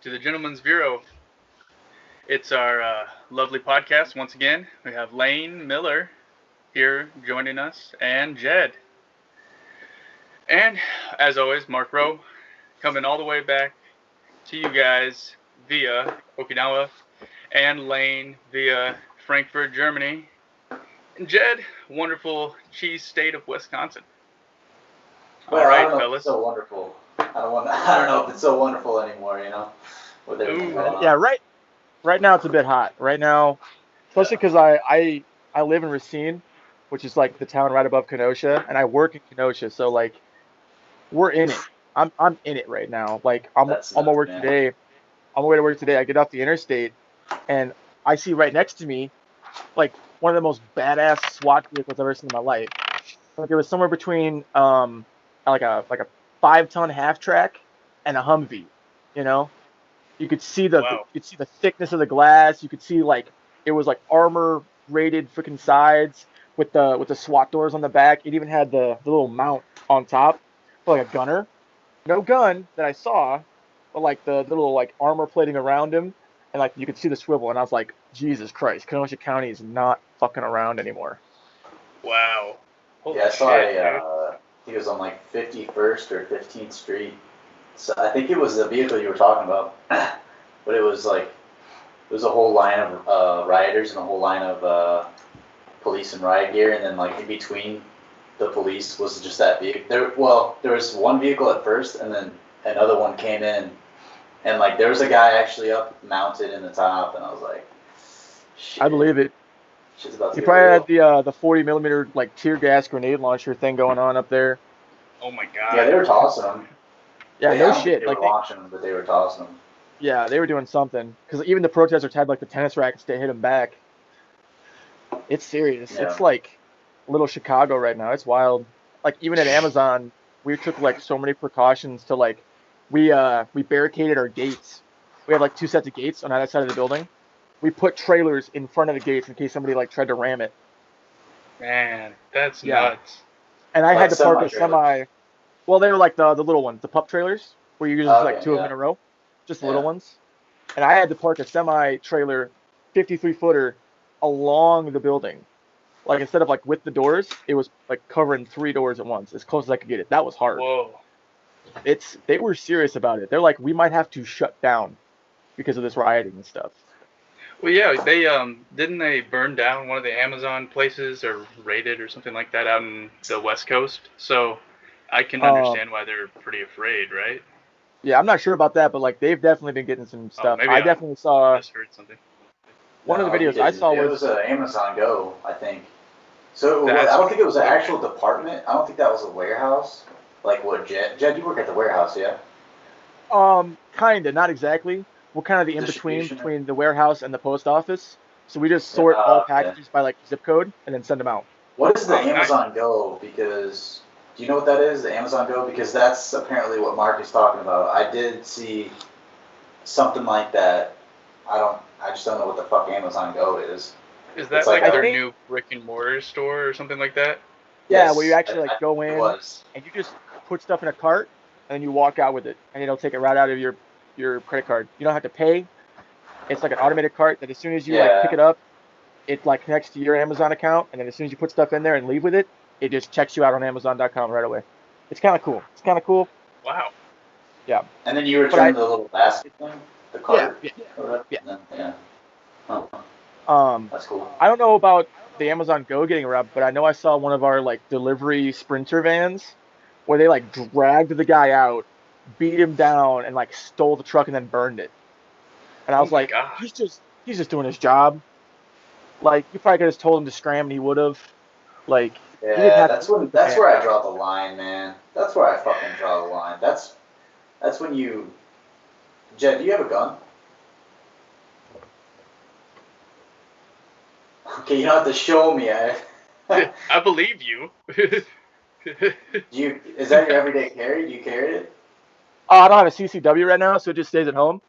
to the Gentleman's Bureau. It's our lovely podcast once again. We have Layne Miller here joining us and Jed. And as always, Mark Rowe coming all the way back to you guys via Okinawa and Layne via Frankfurt, Germany. And Jed, wonderful cheese state of Wisconsin. Well, all right, fellas. It's so wonderful. I don't know if it's so wonderful anymore. With everything going on. Yeah, right now it's a bit hot. Right now, especially because I live in Racine, which is like the town right above Kenosha, and I work in Kenosha, so like we're in it. I'm in it right now. Like I'm on my work today. On my way to work today, I get off the interstate, and I see right next to me, like one of the most badass SWAT vehicles I've ever seen in my life. Like it was somewhere between like a 5-ton half track and a Humvee. You could see the thickness of the glass. You could see like it was like armor rated freaking sides with the SWAT doors on the back. It even had the little mount on top for like a gunner. No gun that I saw, but like the little like armor plating around him, and like you could see the swivel. And I was like, Jesus Christ, Kenosha County is not fucking around anymore. Wow. Holy I saw he was on like 51st or 15th Street. So I think it was the vehicle you were talking about, but it was a whole line of rioters and a whole line of police and riot gear, and then like in between the police was just that vehicle. There was one vehicle at first, and then another one came in, and like there was a guy actually up mounted in the top, and I was like, shit. I believe it. Shit's about to he get probably real. had the 40 millimeter like tear gas grenade launcher thing going on up there. Oh my god. Yeah, they were tossing them. Yeah, I no don't shit. think they were launching them, but they were tossing them. Yeah, they were doing something. Because even the protesters had like the tennis rackets to hit them back. It's serious. Yeah. It's like little Chicago right now. It's wild. Like even at Amazon, we took like so many precautions to like we barricaded our gates. We have like 2 sets of gates on either side of the building. We put trailers in front of the gates in case somebody like tried to ram it. Man, that's nuts. And I had to park a semi-trailers. semi. Well, they were like the little ones, the pup trailers, where you usually just like 2 of them in a row, just the little ones. And I had to park a semi-trailer, 53-footer, along the building. Like instead of like with the doors, it was like covering 3 doors at once, as close as I could get it. That was hard. Whoa. They were serious about it. They're like, we might have to shut down because of this rioting and stuff. Well, yeah, they didn't they burn down one of the Amazon places or raid it or something like that out in the West Coast? So I can understand why they're pretty afraid, right? Yeah, I'm not sure about that, but like they've definitely been getting some stuff. Maybe I definitely saw I just heard something. one of the videos I saw was an Amazon Go, I think. So I don't think it was an actual department. I don't think that was a warehouse. Like what, Jed, you work at the warehouse, yeah? Kinda, not exactly. We're kind of the in-between between the warehouse and the post office. So we just sort all packages by like zip code and then send them out. What is the Amazon Go? Because do you know what that is, the Amazon Go? Because that's apparently what Mark is talking about. I did see something like that. I just don't know what the fuck Amazon Go is. Is that like their new brick and mortar store or something like that? Yeah, Yes, where you actually like go in and you just put stuff in a cart and then you walk out with it and it'll take it right out of your credit card. You don't have to pay. It's like an automated cart that as soon as you like pick it up, it like connects to your Amazon account, and then as soon as you put stuff in there and leave with it, it just checks you out on Amazon.com right away. It's kind of cool. Wow. Yeah. And then you return the little basket thing, the cart. Yeah. Huh. That's cool. I don't know about the Amazon Go getting robbed, but I know I saw one of our like delivery Sprinter vans where they like dragged the guy out, beat him down, and like stole the truck and then burned it. And I was like, he's just doing his job. Like you probably could have told him to scram and he would have. Like that's where I draw the line, man. That's where I fucking draw the line. That's when you. Jed, do you have a gun? Okay, you don't have to show me. I believe you. Is that your everyday carry? Do you carry it? I don't have a CCW right now, so it just stays at home.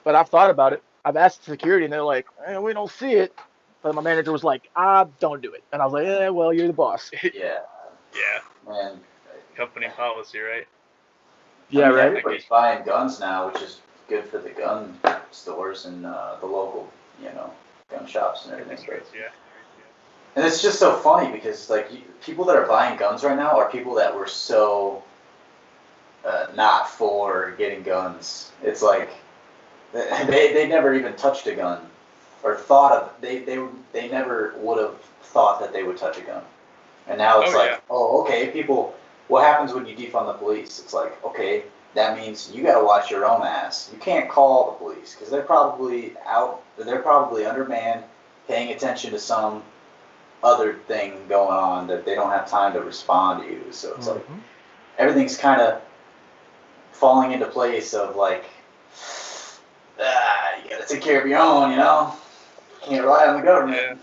But I've thought about it. I've asked security, and they're like, we don't see it. But my manager was like, don't do it. And I was like, well, you're the boss. Yeah. Man. Company policy, right? Yeah, right. Everybody's buying guns now, which is good for the gun stores and the local, gun shops and everything. Yeah. And it's just so funny because like people that are buying guns right now are people that were so not for getting guns. It's like they never even touched a gun or thought of they never would have thought that they would touch a gun. And now it's okay, people. What happens when you defund the police? It's like, okay, that means you got to watch your own ass. You can't call the police because they're probably undermanned, paying attention to some other thing going on that they don't have time to respond to. So it's like everything's kind of falling into place of like, you got to take care of your own, Can't rely on the government. Yeah.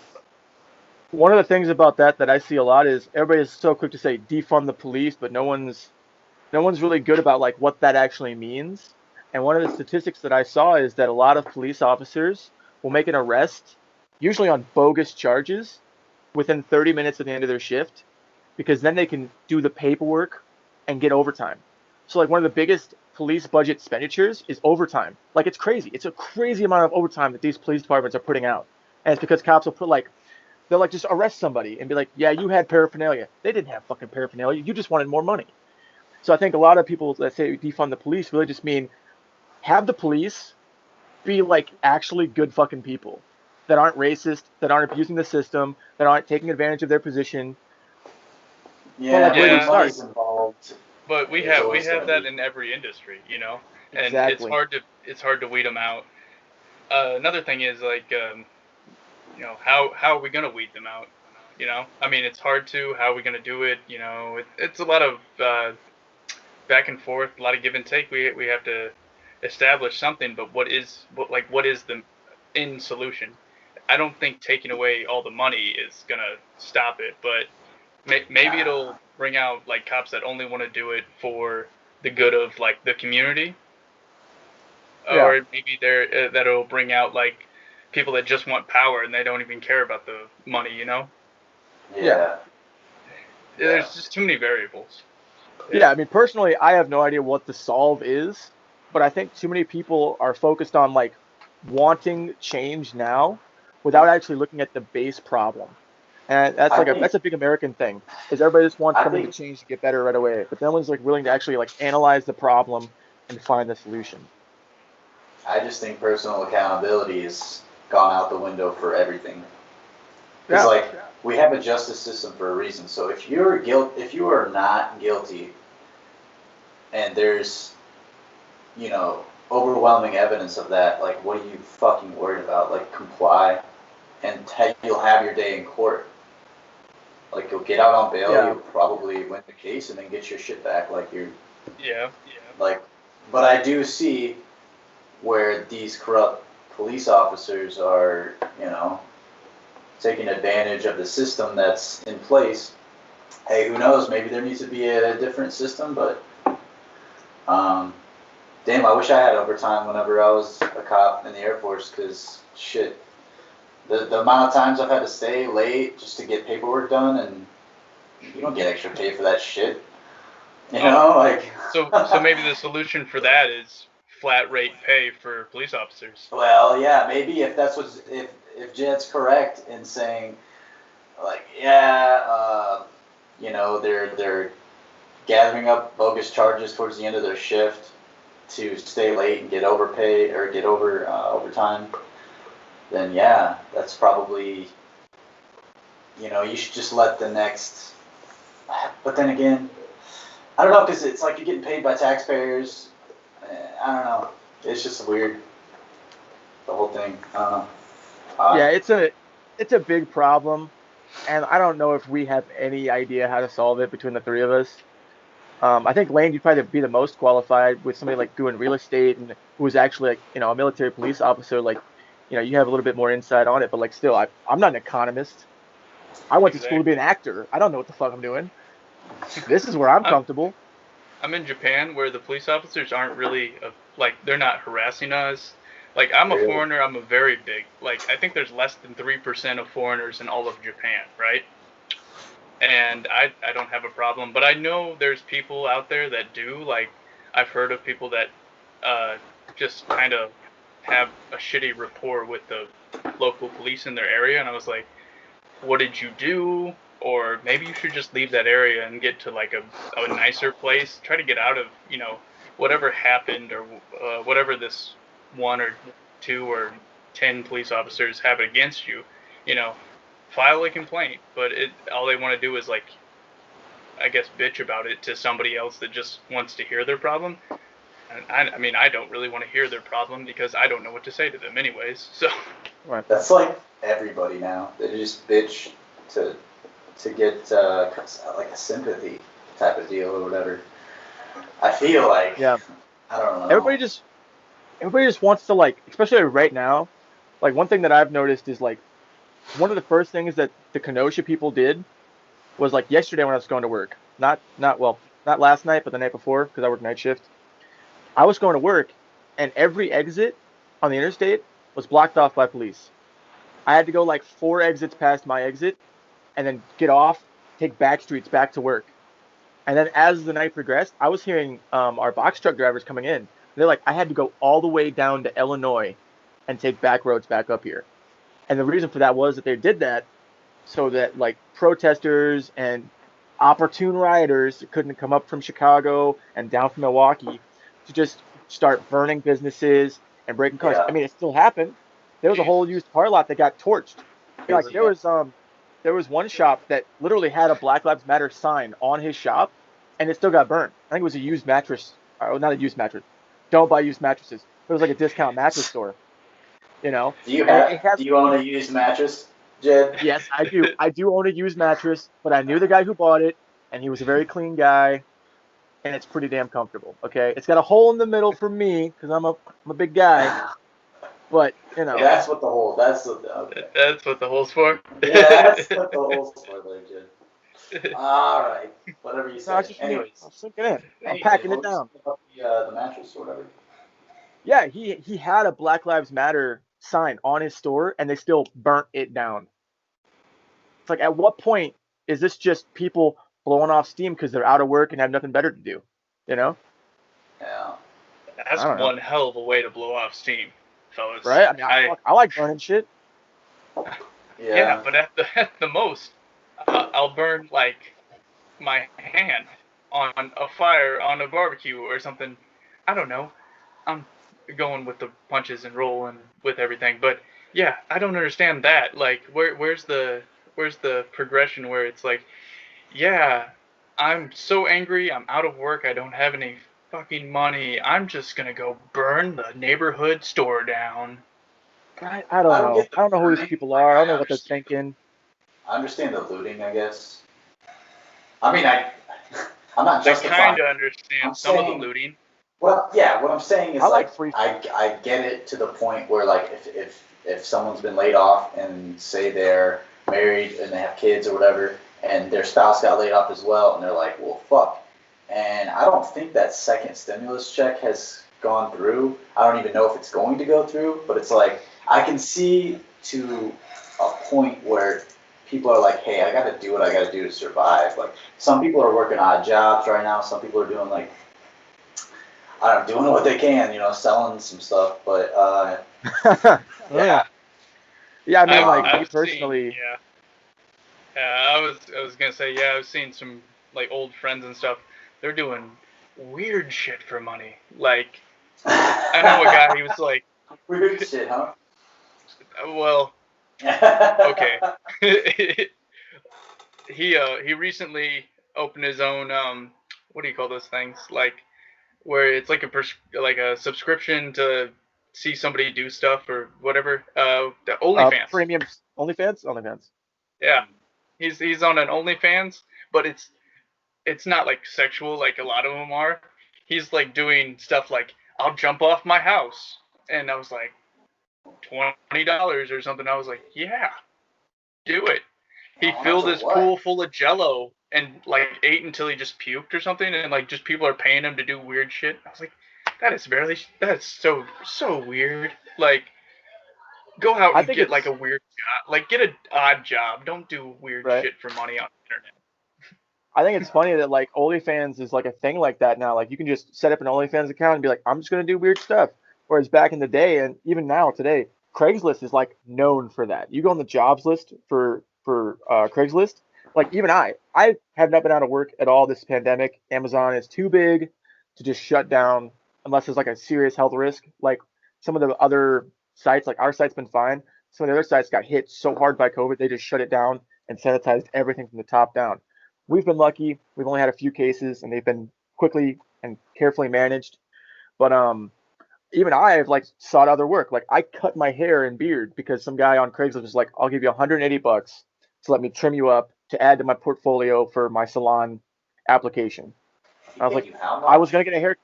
One of the things about that I see a lot is everybody is so quick to say defund the police, but no one's really good about like what that actually means. And one of the statistics that I saw is that a lot of police officers will make an arrest, usually on bogus charges, within 30 minutes at the end of their shift, because then they can do the paperwork and get overtime. So like one of the biggest police budget expenditures is overtime. Like it's crazy. It's a crazy amount of overtime that these police departments are putting out. And it's because cops will they'll like just arrest somebody and be like, yeah, you had paraphernalia. They didn't have fucking paraphernalia. You just wanted more money. So I think a lot of people that say defund the police really just mean have the police be like actually good fucking people that aren't racist, that aren't abusing the system, that aren't taking advantage of their position. Yeah, yeah. money's involved. But we have that in every industry, and Exactly. it's hard to weed them out. Another thing is like, how are we gonna weed them out? I mean, it's hard to. How are we gonna do it? It's a lot of back and forth, a lot of give and take. We have to establish something, but what is the end solution? I don't think taking away all the money is gonna stop it, but maybe it'll bring out like cops that only want to do it for the good of like the community, or maybe that it'll bring out like people that just want power and they don't even care about the money. Yeah. There's just too many variables. Yeah, I mean, personally, I have no idea what the solve is, but I think too many people are focused on like wanting change now without actually looking at the base problem. And that's a big American thing, is everybody just wants something to change to get better right away, but no one's like willing to actually like analyze the problem and find the solution. I just think personal accountability has gone out the window for everything. It's we have a justice system for a reason. So if you are not guilty, and there's, overwhelming evidence of that, like what are you fucking worried about? Like comply, and you'll have your day in court. Like you'll get out on bail, you'll probably win the case, and then get your shit back. Like you're. Yeah. Like, but I do see where these corrupt police officers are, taking advantage of the system that's in place. Hey, who knows? Maybe there needs to be a different system, but damn, I wish I had overtime whenever I was a cop in the Air Force, because shit, the amount of times I've had to stay late just to get paperwork done, and you don't get extra pay for that shit. So maybe the solution for that is flat rate pay for police officers. Well, yeah, maybe if that's if Jed's correct in saying, like, they're gathering up bogus charges towards the end of their shift to stay late and get overpaid or get overtime, then yeah, that's probably, you should just let the next. But then again, I don't know, because it's like you're getting paid by taxpayers. I don't know. It's just weird. The whole thing. I don't know. Yeah, it's a big problem, and I don't know if we have any idea how to solve it between the three of us. I think Layne, you'd probably be the most qualified with somebody like doing real estate and who is actually like, a military police officer. Like, you have a little bit more insight on it, but like still, I'm not an economist. I went to school to be an actor. I don't know what the fuck I'm doing. This is where I'm comfortable. I'm in Japan, where the police officers aren't really they're not harassing us. Like, I'm a foreigner. I'm a very big. Like, I think there's less than 3% of foreigners in all of Japan, right? And I don't have a problem, but I know there's people out there that do. Like, I've heard of people that just kind of have a shitty rapport with the local police in their area, and I was like, what did you do? Or maybe you should just leave that area and get to like a nicer place. Try to get out of, whatever happened, or whatever this 1 or 2 or 10 police officers have against you. File a complaint. But all they want to do is, like, I guess, bitch about it to somebody else that just wants to hear their problem. And I mean, I don't really want to hear their problem because I don't know what to say to them anyways. So Right. That's like everybody now. They just bitch to get like a sympathy type of deal or whatever. I feel like, Yeah. I don't know. Everybody just wants to, like, especially right now, like, one thing that I've noticed is, like, one of the first things that the Kenosha people did was, like, yesterday when I was going to work, not last night, but the night before, because I work night shift. I was going to work, and every exit on the interstate was blocked off by police. I had to go like 4 exits past my exit, and then get off, take back streets back to work. And then as the night progressed, I was hearing our box truck drivers coming in. They're like, I had to go all the way down to Illinois and take back roads back up here. And the reason for that was that they did that so that, like, protesters and opportune rioters couldn't come up from Chicago and down from Milwaukee to just start burning businesses and breaking cars. Yeah. I mean, it still happened. There was a whole used car lot that got torched. Like, there was one shop that literally had a Black Lives Matter sign on his shop, and it still got burned. I think it was a used mattress, or not a used mattress. Don't buy used mattresses. It was like a discount mattress store. Do you own a used mattress, Jed? Yes, I do. I do own a used mattress, but I knew the guy who bought it, and he was a very clean guy, and it's pretty damn comfortable. Okay, it's got a hole in the middle for me because I'm a big guy, but That's what the hole. That's what the hole's for. Yeah, that's what the hole's for, there, Jed. All right, whatever you say. Anyways, I'm sinking in. I'm packing it down. The mattress or whatever. Yeah, he had a Black Lives Matter sign on his store, and they still burnt it down. It's like, at what point is this just people blowing off steam because they're out of work and have nothing better to do? Yeah. That's one hell of a way to blow off steam, fellas. Right? I mean, I like burning shit. Yeah, but at the most, I'll burn, like, my hand on a fire on a barbecue or something. I don't know. I'm going with the punches and rolling with everything, but yeah, I don't understand that. Like, where's the progression where it's like, yeah, I'm so angry, I'm out of work, I don't have any fucking money, I'm just gonna go burn the neighborhood store down. I don't know. I don't know who these people are. I don't know what they're thinking. I understand the looting, I guess. I mean, I'm not justifying. I kind of understand some of the looting. Well, yeah, what I'm saying is, I get it to the point where, like, if someone's been laid off and say they're married and they have kids or whatever, and their spouse got laid off as well, and they're like, well, fuck. And I don't think that second stimulus check has gone through. I don't even know if it's going to go through, but it's like, I can see to a point where people are like, hey, I got to do what I got to do to survive. Like, some people are working odd jobs right now. Some people are doing, like, I don't know, doing what they can, selling some stuff. But yeah. Yeah, I mean, I've me personally. Seen, I was gonna say, yeah, I've seen some, like, old friends and stuff. They're doing weird shit for money. Like, I know a guy. He was like, weird shit, huh? Well, okay. He recently opened his own what do you call those things? Like, where it's like a subscription to see somebody do stuff or whatever. The OnlyFans. Premium OnlyFans. Yeah, he's on an OnlyFans, but it's not like sexual like a lot of them are. He's like doing stuff like, I'll jump off my house, and I was like, $20 or something. I was like, yeah, do it. He filled his pool full of Jello and, like, ate until he just puked or something, and, like, just people are paying him to do weird shit. I was like, that's so weird. Like, go out and get, like, a weird job. Like, get an odd job. Don't do weird shit for money on the internet. I think it's funny that, like, OnlyFans is like a thing like that now. Like, you can just set up an OnlyFans account and be like, I'm just gonna do weird stuff. Whereas back in the day, and even now today, Craigslist is like known for that. You go on the jobs list for Craigslist. Like even I have not been out of work at all this pandemic. Amazon is too big to just shut down unless there's like a serious health risk. Like some of the other sites, like our site's been fine. Some of the other sites got hit so hard by COVID, they just shut it down and sanitized everything from the top down. We've been lucky. We've only had a few cases, and they've been quickly and carefully managed. But even I have like sought other work. Like I cut my hair and beard because some guy on Craigslist was like, "I'll give you 180 bucks to let me trim you up to add to my portfolio for my salon application." I was like, I was gonna get a hair,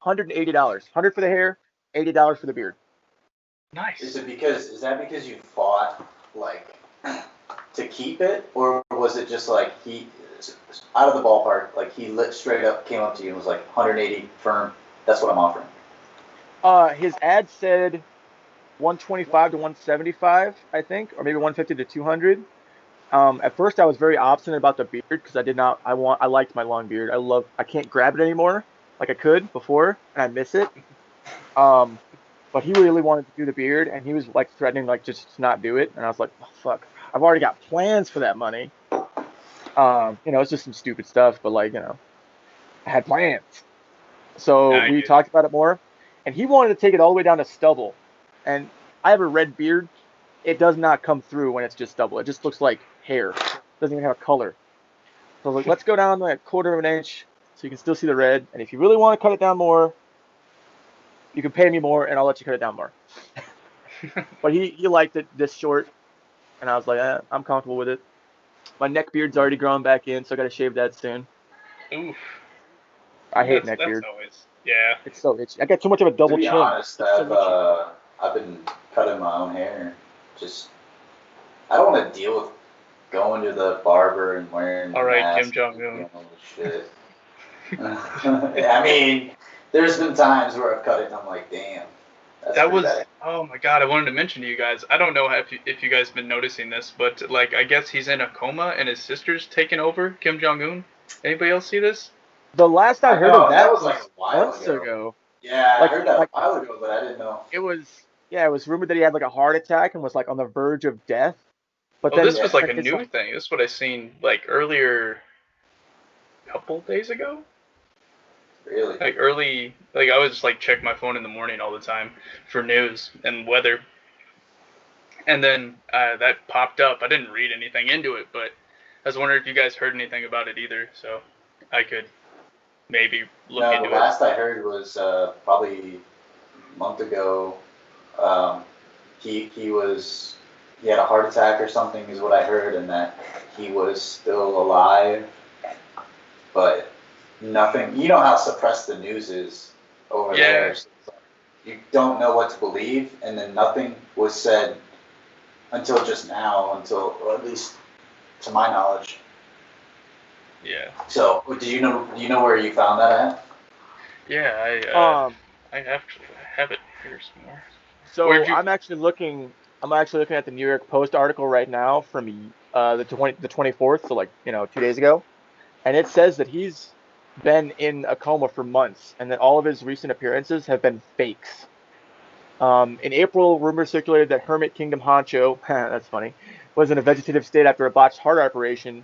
$180, 100 for the hair, $80 for the beard. Nice. Is that because you fought like to keep it, or was it just like he out of the ballpark, like he straight up came up to you and was like 180 firm? That's what I'm offering. His ad said 125 to 175, I think, or maybe 150 to 200. At first I was very obstinate about the beard because I liked my long beard. I can't grab it anymore like I could before, and I miss it. But he really wanted to do the beard, and he was like threatening like just to not do it, and I was like, oh, fuck, I've already got plans for that money. It's just some stupid stuff, but like, I had plans. So we talked about it more, and he wanted to take it all the way down to stubble. And I have a red beard. It does not come through when it's just stubble. It just looks like hair. It doesn't even have a color. So I was like, let's go down like a quarter of an inch so you can still see the red. And if you really want to cut it down more, you can pay me more and I'll let you cut it down more. But he liked it this short, and I was like, I'm comfortable with it. My neck beard's already growing back in, so I got to shave that soon. Oof. I hate neck beard. Yeah. It's so itchy. I got too much of a double chin. To be honest, I've been cutting my own hair. Just I don't want to deal with going to the barber and wearing. All right, mask Kim Jung Un. Shit. I mean, there's been times where I've cut it and I'm like, damn. That was bad. Oh my god! I wanted to mention to you guys. I don't know if you guys been noticing this, but like I guess he's in a coma and his sister's taking over. Kim Jung Un. Anybody else see this? The last I heard of that was like a while months ago. Yeah, I heard that a while ago, but I didn't know. It was rumored that he had like a heart attack and was like on the verge of death. But then this was like a new thing. This is what I seen like earlier, couple days ago. Really? Like I was like check my phone in the morning all the time for news and weather, and then that popped up. I didn't read anything into it, but I was wondering if you guys heard anything about it either, so I could maybe look into it. The last I heard was probably a month ago. He had a heart attack or something is what I heard, and that he was still alive, but nothing. You know how suppressed the news is over there. So you don't know what to believe, and then nothing was said until just now, or at least to my knowledge. Yeah. So, do you know where you found that at? Yeah, I have it here somewhere. So I'm actually looking at the New York Post article right now from the 24th, so like 2 days ago, and it says that he's been in a coma for months, and that all of his recent appearances have been fakes. In April, rumors circulated that Hermit Kingdom Honcho, that's funny, was in a vegetative state after a botched heart operation,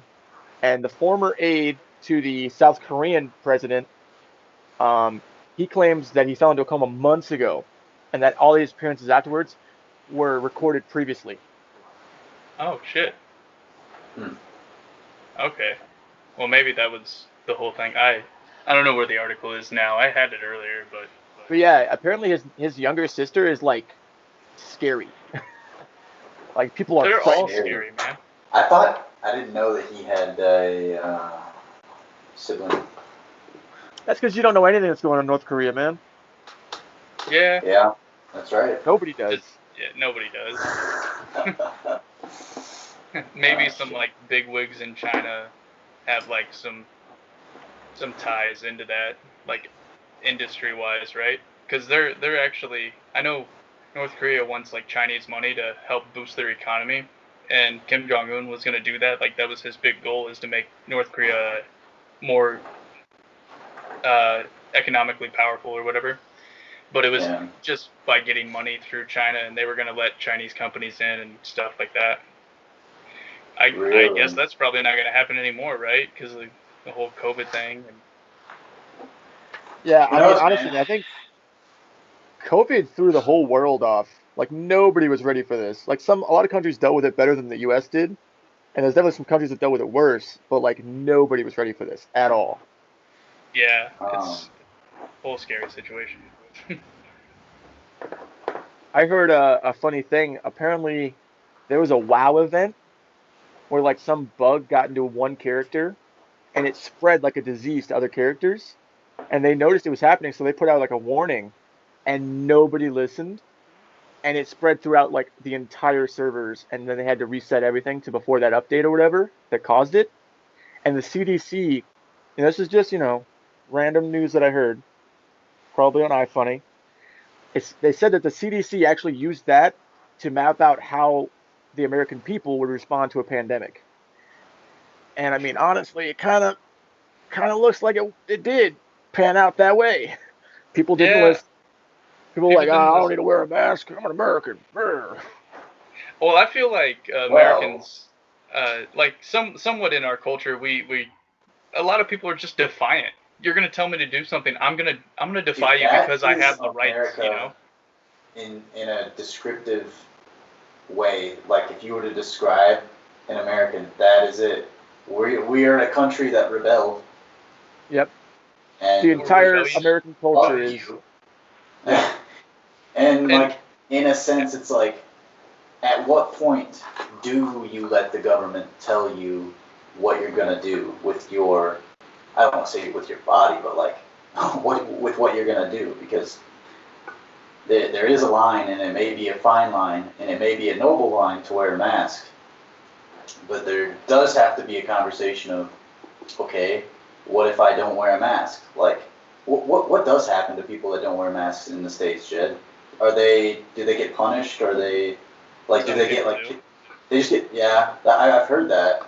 and the former aide to the South Korean president, he claims that he fell into a coma months ago, and that all his appearances afterwards were recorded previously. Oh, shit. Okay. Well, maybe that was the whole thing. I don't know where the article is now. I had it earlier, but yeah, apparently his younger sister is like scary. Like people are. They're all scary, man. I didn't know that he had a sibling. That's because you don't know anything that's going on in North Korea, man. Yeah. Yeah, that's right. Nobody does. Nobody does. Maybe some like big wigs in China have like some ties into that, like industry-wise, right? Because they're actually, I know North Korea wants like Chinese money to help boost their economy, and Kim Jung Un was going to do that. Like that was his big goal, is to make North Korea more economically powerful or whatever. but it was just by getting money through China, and they were going to let Chinese companies in and stuff like that. I guess that's probably not going to happen anymore, right? Because of the whole COVID thing. Yeah, I mean, honestly, I think COVID threw the whole world off. Like, nobody was ready for this. Like, a lot of countries dealt with it better than the U.S. did, and there's definitely some countries that dealt with it worse, but, like, nobody was ready for this at all. Yeah, it's a whole scary situation. I heard a funny thing. Apparently, there was a WoW event where, like, some bug got into one character, and it spread like a disease to other characters, and they noticed it was happening, so they put out, like, a warning, and nobody listened. And it spread throughout like the entire servers, and then they had to reset everything to before that update or whatever that caused it. And the CDC, and this is just random news that I heard, probably on iFunny. They said that the CDC actually used that to map out how the American people would respond to a pandemic. And I mean, honestly, it kind of looks like it did pan out that way. People didn't listen. People were like, I don't need to wear a mask. I'm an American. Brr. Well, I feel like Americans, like somewhat in our culture, we a lot of people are just defiant. You're gonna tell me to do something, I'm gonna defy you because I have the rights, In a descriptive way, like if you were to describe an American, that is it. We are a country that rebelled. Yep. And the entire American culture is. And like, in a sense, it's like, at what point do you let the government tell you what you're gonna do with your, I don't want to say with your body, but like, with what you're gonna do? Because there is a line, and it may be a fine line, and it may be a noble line to wear a mask, but there does have to be a conversation of, okay, what if I don't wear a mask? Like, what does happen to people that don't wear masks in the States, Jed? Do they get punished? Or they, like, do they get, like, they just get, I've heard that.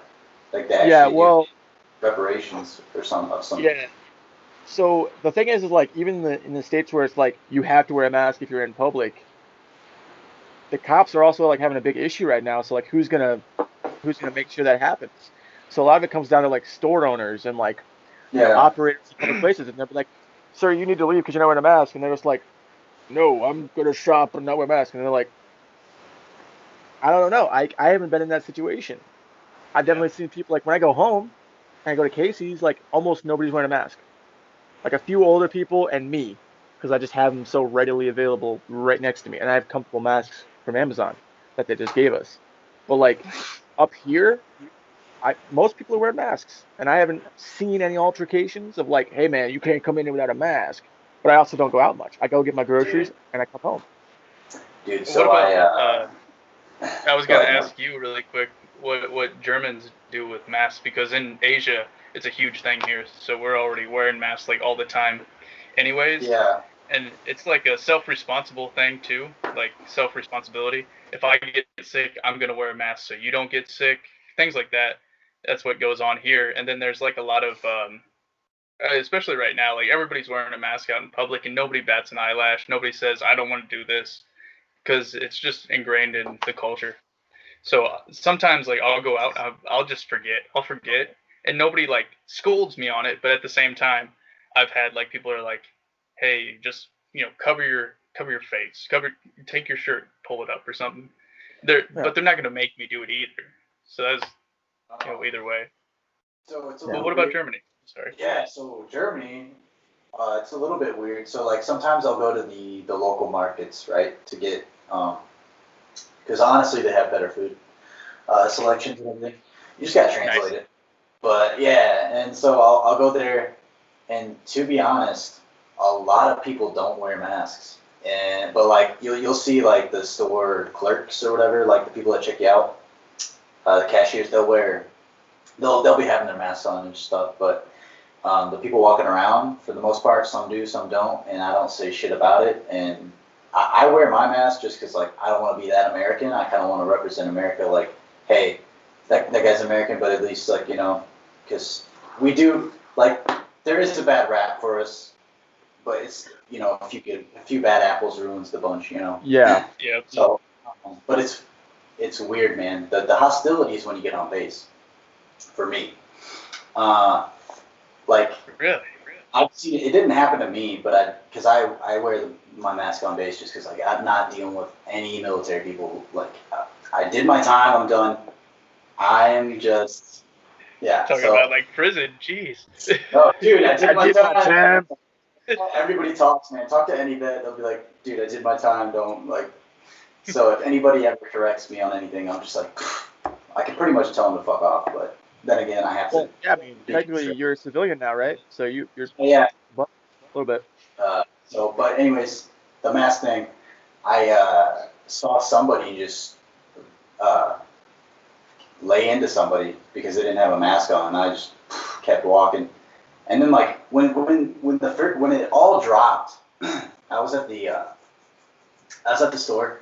Like, they actually get reparations or some. Yeah. So the thing is like, even in the States where it's like, you have to wear a mask if you're in public, the cops are also like having a big issue right now. So like, who's gonna make sure that happens? So a lot of it comes down to like store owners and like operators in public places, and they'll be like, sir, you need to leave because you're not wearing a mask. And they're just like, no, I'm going to shop and not wear a mask. And they're like, I don't know. I haven't been in that situation. I've definitely seen people, like, when I go home and I go to Casey's, like, almost nobody's wearing a mask. Like, a few older people and me, because I just have them so readily available right next to me. And I have comfortable masks from Amazon that they just gave us. But, like, up here, most people are wearing masks. And I haven't seen any altercations of, like, hey, man, you can't come in here without a mask. But I also don't go out much. I go get my groceries and I come home. Dude, so I was gonna ask you really quick what Germans do with masks, because in Asia it's a huge thing here, so we're already wearing masks like all the time, anyways. Yeah. And it's like a self-responsible thing too, like self-responsibility. If I get sick, I'm gonna wear a mask so you don't get sick. Things like that. That's what goes on here. And then there's like a lot of especially right now, like everybody's wearing a mask out in public and nobody bats an eyelash. Nobody says, I don't want to do this, because it's just ingrained in the culture. So sometimes, like, I'll go out, I'll just forget. I'll forget, and nobody like scolds me on it. But at the same time, I've had like people are like, hey, just cover your face, take your shirt, pull it up or something. But they're not gonna make me do it either. So that's either way. So it's but what about Germany? Sorry. Yeah, so Germany, it's a little bit weird. So like sometimes I'll go to the local markets, right, to get because honestly they have better food selections and everything. You just gotta translate it. But yeah, and so I'll go there, and to be honest, a lot of people don't wear masks. But like you'll see like the store clerks or whatever, like the people that check you out, the cashiers, they'll be having their masks on and stuff, but the people walking around, for the most part, some do, some don't, and I don't say shit about it. And I wear my mask just because, like, I don't want to be that American. I kind of want to represent America, like, hey, that guy's American, but at least, like, because we do, like, there is a bad rap for us but it's, you know, a few bad apples ruins the bunch, you know. Yeah. Yep. So, but it's weird, man. The hostilities when you get on base, for me, like Really? I've seen it didn't happen to me, but because I wear my mask on base just because like I'm not dealing with any military people. Like I did my time, I'm done. I'm just Talking about like prison, jeez. No, dude, I did I my did my time. time. Everybody talks, man. Talk to any vet, they'll be like, dude, I did my time. Don't like. So if anybody ever corrects me on anything, I'm just like, I can pretty much tell them to fuck off. But then again, I have to. Well, yeah, I mean, technically you're a civilian now, right? So you're Yeah. a little bit. But anyways, the mask thing, I saw somebody just lay into somebody because they didn't have a mask on, and I just kept walking. And then like when it all dropped, I was at the store,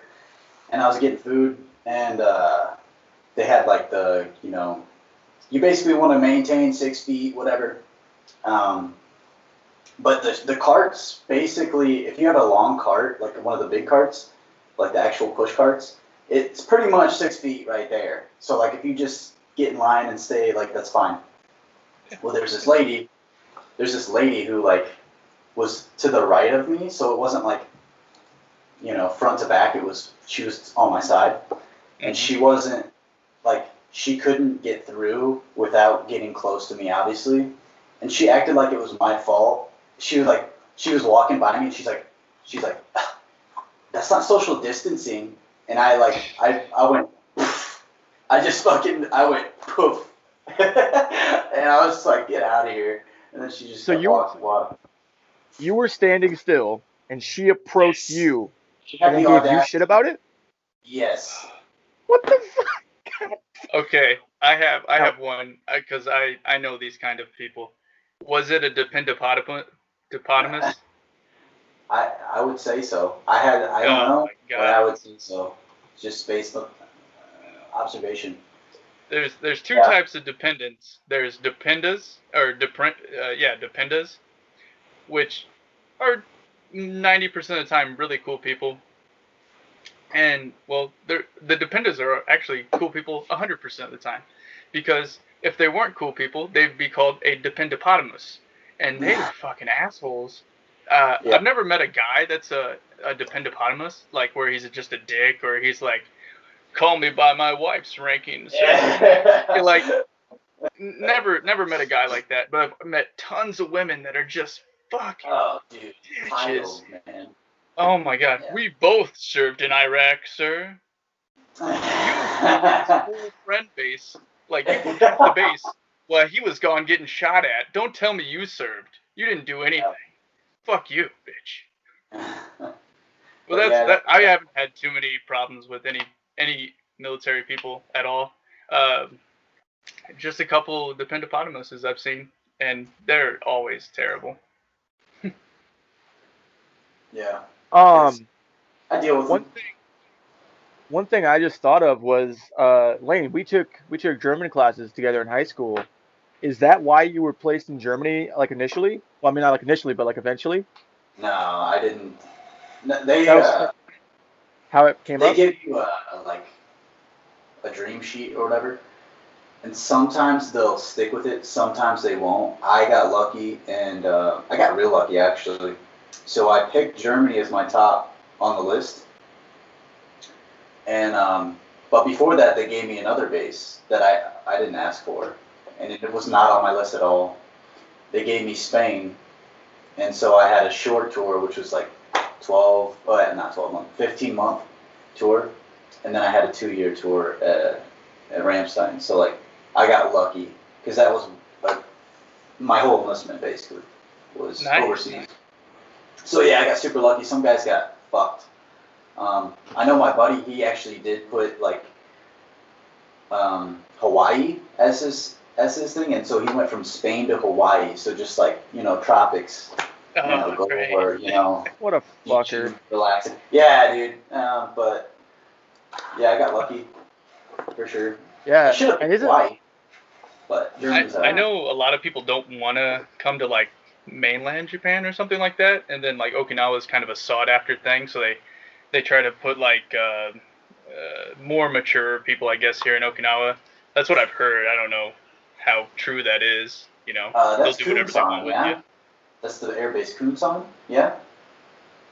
and I was getting food, and they had like the, you know, you basically want to maintain 6 feet, whatever. But the carts, basically, if you have a long cart, like one of the big carts, like the actual push carts, it's pretty much 6 feet right there. So like if you just get in line and stay, like that's fine. Well, there's this lady who like was to the right of me, so it wasn't like, you know, front to back. She was on my side, and she wasn't like, she couldn't get through without getting close to me, obviously, and she acted like it was my fault. She was walking by me, and she's like, that's not social distancing, and I went, poof. I went poof, and I was like, get out of here. And then she just So you were standing still, and she approached you, She and had then the gave you audacity. shit about it. Yes. What the fuck? Okay, I have one because I know these kind of people. Was it a dependopotamus? I would say so. I don't Oh know, my but god. I would say so. Just based on observation. There's two Yeah. types of dependents. There's dependas dependas, which are 90% of the time really cool people. And well, the dependas are actually cool people 100% of the time, because if they weren't cool people, they'd be called a dependopotamus, and they are fucking assholes. Yeah. I've never met a guy that's a dependopotamus, like where he's just a dick, or he's like, call me by my wife's rankings. You're like, never met a guy like that, but I've met tons of women that are just fucking Oh, dude. bitches. Titled, man. Oh my god, Yeah. we both served in Iraq, sir. You his whole friend base, like you moved half the base while he was gone getting shot at. Don't tell me you served. You didn't do anything. Fuck you, bitch. Well, I haven't had too many problems with any military people at all. Just a couple dependopotamuses I've seen, and they're always terrible. Yeah. I deal with them. One thing I just thought of was, Layne, we took German classes together in high school. Is that why you were placed in Germany, like initially? Well, I mean, not like initially, but like eventually. No, I didn't. They That was how it came up. give you a dream sheet or whatever, and sometimes they'll stick with it, sometimes they won't. I got lucky, and I got real lucky actually. So I picked Germany as my top on the list, and but before that they gave me another base that I didn't ask for, and it was not on my list at all. They gave me Spain, and so I had a short tour, which was like 15-month tour, and then I had a 2-year tour at Ramstein. So like I got lucky because that was like my whole enlistment basically was overseas. So yeah, I got super lucky. Some guys got fucked. I know my buddy, he actually did put like Hawaii as his thing, and so he went from Spain to Hawaii. So just like, you know, tropics. Go over, What a fucker. Relaxing. Yeah, dude. But yeah, I got lucky for sure. Yeah, I should have picked Hawaii, but I know a lot of people don't want to come to like mainland Japan or something like that, and then like Okinawa is kind of a sought after thing, so they try to put like more mature people, I guess, here in Okinawa. That's what I've heard. I don't know how true that is. You know, they'll That's do whatever they want Kunsan, with yeah? you. That's the airbase Kunsan, yeah?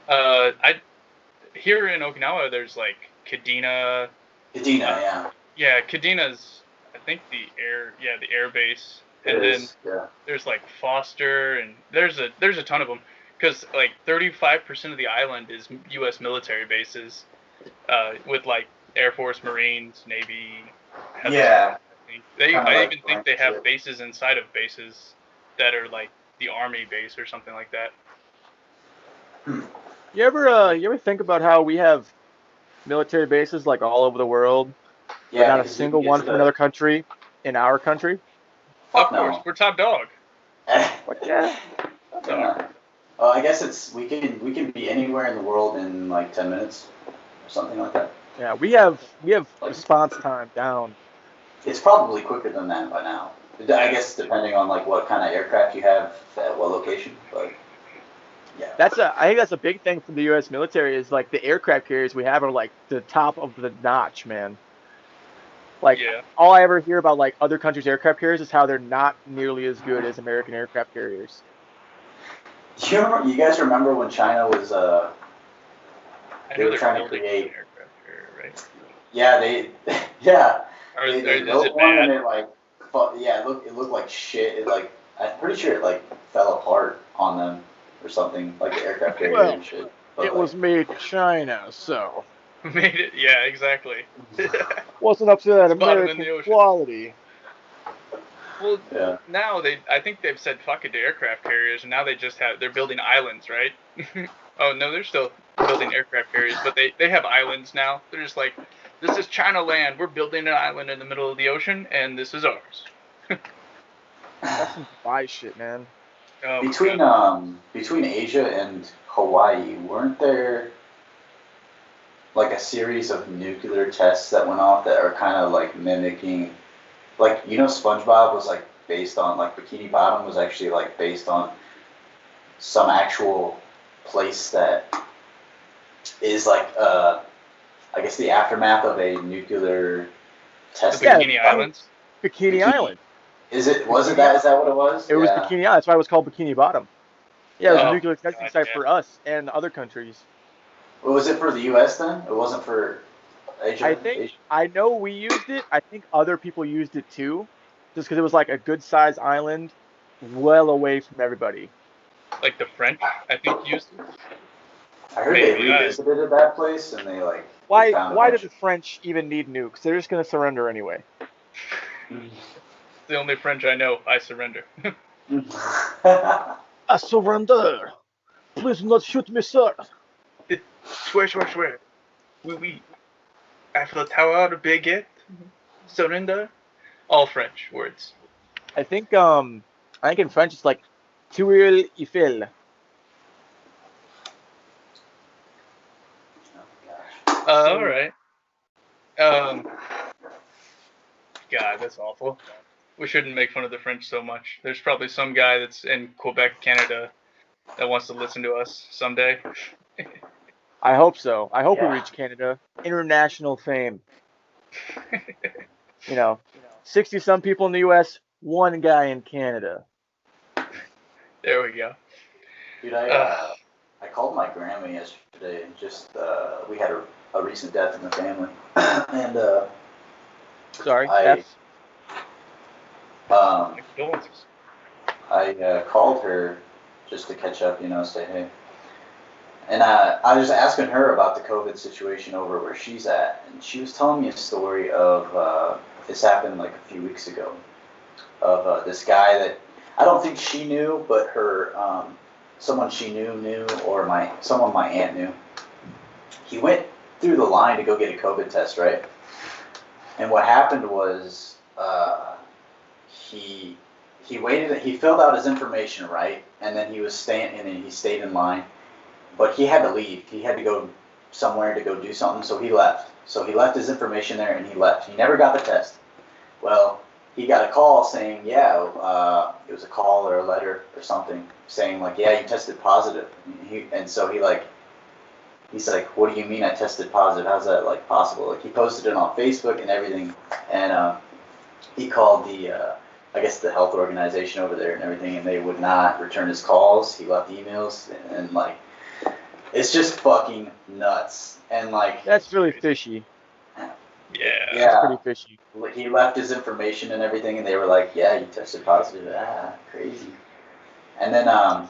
I here in Okinawa, there's like Kadena. Kadena, yeah. Yeah, Kadena's I think the air base, and then there's like Foster, and there's a ton of them, because like 35% of the island is U.S. military bases, with like Air Force, Marines, Navy. Yeah. I even think they have bases inside of bases that are like the Army base or something like that. You ever think about how we have military bases like all over the world, but not a single one from another country in our country? Of course, we're top dog. Yeah. I guess we can be anywhere in the world in like 10 minutes or something like that. Yeah, we have response time down. It's probably quicker than that by now. I guess depending on like what kind of aircraft you have at what location, but yeah. I think that's a big thing for the U.S. military is like the aircraft carriers we have are like the top of the notch, man. Like all I ever hear about like other countries' aircraft carriers is how they're not nearly as good as American aircraft carriers. You guys remember when China was they were trying to create an aircraft carrier, right? Yeah, they they built one bad? and it like it looked like shit. It like I'm pretty sure it like fell apart on them or something, like the aircraft carrier and shit. But it was made in China, so made it. Yeah, exactly. Wasn't up to that American quality. Well, now I think they've said fuck it to aircraft carriers, and now they're building islands, right? Oh no, they're still building aircraft carriers, but they have islands now. They're just like, this is China land. We're building an island in the middle of the ocean, and this is ours. That's some Dubai shit, man. Oh, between Asia and Hawaii, weren't there like a series of nuclear tests that went off that are kind of like mimicking, like, you know, SpongeBob was like based on, like, Bikini Bottom was actually like based on some actual place that is like I guess the aftermath of a nuclear test. Bikini Islands. Bikini Island. Is that what it was? It was Bikini Island. That's why it was called Bikini Bottom. Yeah, it was a nuclear testing site for us and other countries. Well, was it for the U.S. then? It wasn't for Asia? I know we used it. I think other people used it too, just because it was like a good-sized island, well away from everybody. Like the French, I think, used it. I heard they revisited that place and they like. Why did the French even need nukes? They're just gonna surrender anyway. The only French I know. I surrender. I surrender. Please do not shoot me, sir. Swear. Oui. After the tower de baguette, surrender. All French words. I think in French it's like Tour Eiffel. All right. God, that's awful. We shouldn't make fun of the French so much. There's probably some guy that's in Quebec, Canada, that wants to listen to us someday. I hope so. I hope we reach Canada. International fame. 60-some people in the U.S., one guy in Canada. There we go. Dude, I called my grandma yesterday and just, we had a recent death in the family. And, I called her just to catch up, say hey. And I was asking her about the COVID situation over where she's at, and she was telling me a story of, this happened like a few weeks ago, of this guy that I don't think she knew, but her, someone she knew, or someone my aunt knew. He went through the line to go get a COVID test, right? And what happened was, he waited, he filled out his information, right? And then he stayed in line. But he had to leave. He had to go somewhere to go do something, so he left. So he left his information there and he left. He never got the test. Well, he got a call saying, it was a call or a letter or something saying like, yeah, you tested positive. And so he's like, what do you mean I tested positive? How's that like possible? Like he posted it on Facebook and everything, and he called I guess the health organization over there and everything, and they would not return his calls. He left emails, and like, it's just fucking nuts. And like, That's really fishy. Yeah. That's pretty fishy. He left his information and everything, and they were like, yeah, you tested positive. Crazy. And then I